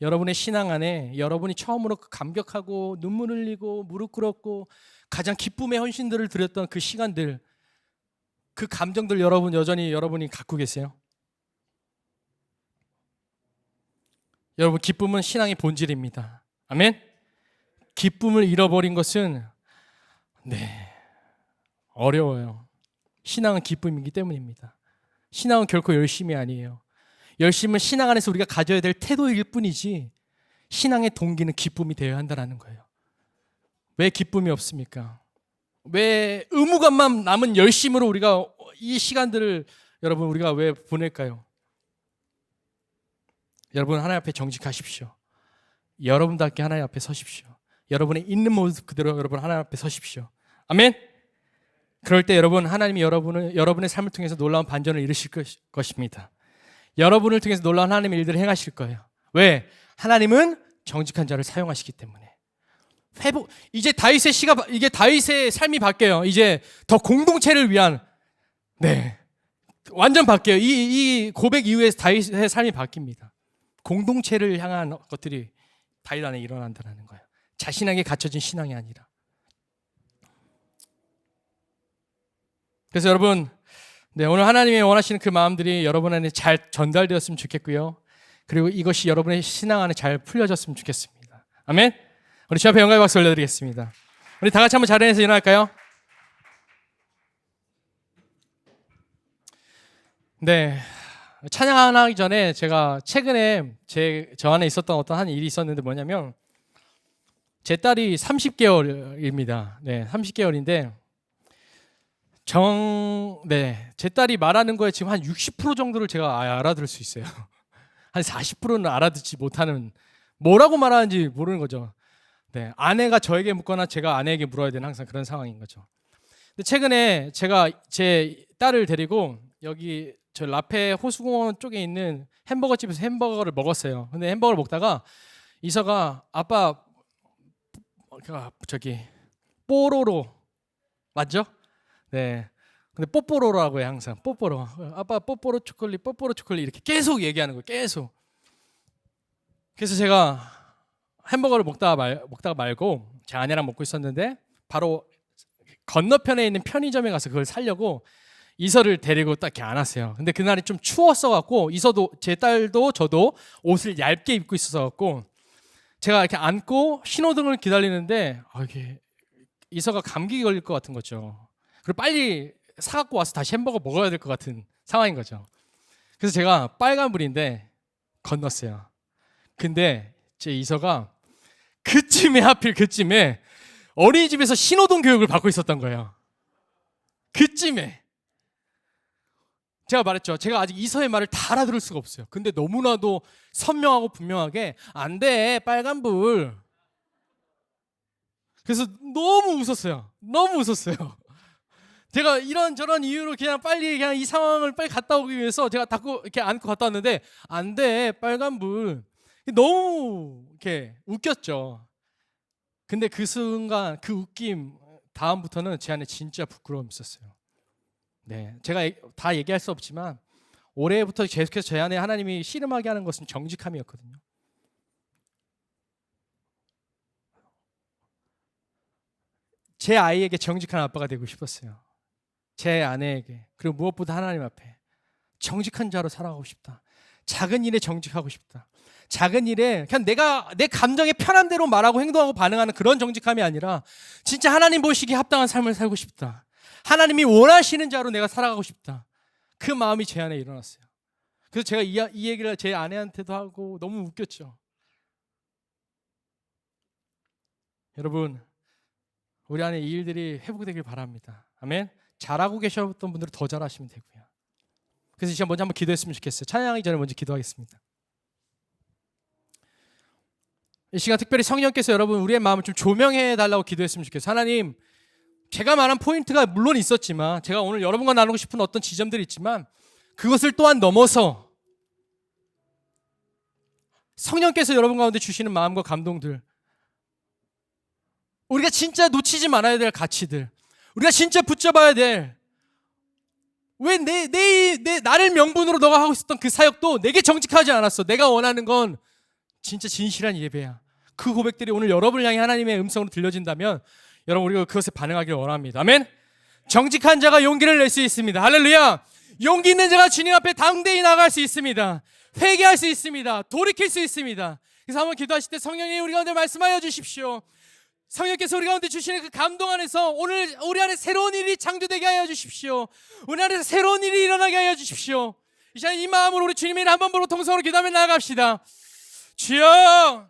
여러분의 신앙 안에 여러분이 처음으로 감격하고 눈물 흘리고 무릎 꿇었고 가장 기쁨의 헌신들을 드렸던 그 시간들, 그 감정들 여러분이 갖고 계세요? 여러분, 기쁨은 신앙의 본질입니다. 아멘? 기쁨을 잃어버린 것은 어려워요. 신앙은 기쁨이기 때문입니다. 신앙은 결코 열심이 아니에요. 열심은 신앙 안에서 우리가 가져야 될 태도일 뿐이지 신앙의 동기는 기쁨이 되어야 한다는 거예요. 왜 기쁨이 없습니까? 왜 의무감만 남은 열심으로 우리가 이 시간들을 여러분 우리가 왜 보낼까요? 여러분, 하나님 앞에 정직하십시오. 여러분답게 하나님 앞에 서십시오. 여러분의 있는 모습 그대로 여러분 하나님 앞에 서십시오. 아멘. 그럴 때 여러분, 하나님이 여러분의 삶을 통해서 놀라운 반전을 이루실 것입니다. 여러분을 통해서 놀라운 하나님의 일들을 행하실 거예요. 왜? 하나님은 정직한 자를 사용하시기 때문에. 회복. 이제 다윗의 시가 이게 다윗의 삶이 바뀌어요. 이제 더 공동체를 위한 네. 완전 바뀌어요. 이 고백 이후에 다윗의 삶이 바뀝니다. 공동체를 향한 것들이 다윗 안에 일어난다는 거예요. 자신에게 갖춰진 신앙이 아니라. 그래서 여러분, 네, 오늘 하나님이 원하시는 그 마음들이 여러분 안에 잘 전달되었으면 좋겠고요. 그리고 이것이 여러분의 신앙 안에 잘 풀려졌으면 좋겠습니다. 아멘. 우리 주 앞에 영광의 박수 올려드리겠습니다. 우리 다 같이 한번 자리에서 일어날까요? 네, 찬양하기 전에 제가 최근에 저 안에 있었던 어떤 한 일이 있었는데 뭐냐면 제 딸이 30개월입니다. 네, 30개월인데 제 딸이 말하는 거에 지금 한 60% 정도를 제가 알아들을 수 있어요. 한 40%는 알아듣지 못하는, 뭐라고 말하는지 모르는 거죠. 네, 아내가 저에게 묻거나 제가 아내에게 물어야 되는 항상 그런 상황인 거죠. 근데 최근에 제가 제 딸을 데리고 여기 저 라페 호수공원 쪽에 있는 햄버거 집에서 햄버거를 먹었어요. 근데 햄버거를 먹다가 이서가 아빠 저기 뽀로로 맞죠? 네. 근데 뽀뽀로라고 해요, 항상. 뽀뽀로. 아빠 뽀뽀로 초콜릿 이렇게 계속 얘기하는 거예요. 계속. 그래서 제가 햄버거를 먹다가 말고 제 아내랑 먹고 있었는데 바로 건너편에 있는 편의점에 가서 그걸 사려고 이서를 데리고 딱 이렇게 안았어요. 근데 그날이 좀 추웠어 갖고 이서도, 제 딸도 저도 옷을 얇게 입고 있어서 갖고 제가 이렇게 안고 신호등을 기다리는데 이게 이서가 감기 걸릴 것 같은 거죠. 그리고 빨리 사갖고 와서 다시 햄버거 먹어야 될 것 같은 상황인 거죠. 그래서 제가 빨간불인데 건넜어요. 근데 제 이서가 그쯤에 어린이집에서 신호등 교육을 받고 있었던 거예요. 그쯤에. 제가 말했죠. 제가 아직 이서의 말을 다 알아들을 수가 없어요. 근데 너무나도 선명하고 분명하게 안 돼, 빨간불. 그래서 너무 웃었어요. 제가 이런저런 이유로 그냥 이 상황을 빨리 갔다 오기 위해서 제가 이렇게 안고 갔다 왔는데 안 돼, 빨간불. 너무 이렇게 웃겼죠. 근데 그 순간 그 웃김 다음부터는 제 안에 진짜 부끄러움이 있었어요. 네, 제가 다 얘기할 수 없지만 올해부터 계속해서 제 안에 하나님이 씨름하게 하는 것은 정직함이었거든요. 제 아이에게 정직한 아빠가 되고 싶었어요. 제 아내에게, 그리고 무엇보다 하나님 앞에 정직한 자로 살아가고 싶다. 작은 일에 정직하고 싶다. 작은 일에 그냥 내 감정에 편한 대로 말하고 행동하고 반응하는 그런 정직함이 아니라 진짜 하나님 보시기에 합당한 삶을 살고 싶다. 하나님이 원하시는 자로 내가 살아가고 싶다. 그 마음이 제 안에 일어났어요. 그래서 제가 이 얘기를 제 아내한테도 하고 너무 웃겼죠. 여러분, 우리 안에 이 일들이 회복되길 바랍니다. 아멘. 잘하고 계셨던 분들은 더 잘하시면 되고요. 그래서 이 시간 먼저 한번 기도했으면 좋겠어요. 찬양하기 전에 먼저 기도하겠습니다. 이 시간 특별히 성령께서 여러분 우리의 마음을 좀 조명해 달라고 기도했으면 좋겠어요. 하나님, 제가 말한 포인트가 물론 있었지만, 제가 오늘 여러분과 나누고 싶은 어떤 지점들이 있지만 그것을 또한 넘어서 성령께서 여러분 가운데 주시는 마음과 감동들, 우리가 진짜 놓치지 말아야 될 가치들, 우리가 진짜 붙잡아야 될, 왜 나를 명분으로 너가 하고 있었던 그 사역도 내게 정직하지 않았어. 내가 원하는 건 진짜 진실한 예배야. 그 고백들이 오늘 여러분을 향해 하나님의 음성으로 들려진다면 여러분, 우리가 그것에 반응하기를 원합니다. 아멘. 정직한 자가 용기를 낼 수 있습니다. 할렐루야. 용기 있는 자가 주님 앞에 당대히 나갈 수 있습니다. 회개할 수 있습니다. 돌이킬 수 있습니다. 그래서 한번 기도하실 때 성령님 우리 가운데 말씀하여 주십시오. 성령께서 우리 가운데 주시는 그 감동 안에서 오늘 우리 안에 새로운 일이 창조되게 하여 주십시오. 우리 안에 새로운 일이 일어나게 하여 주십시오. 이 시간 이 마음으로 우리 주님의 한 번 보러 통성으로 기도하며 나아갑시다. 주여,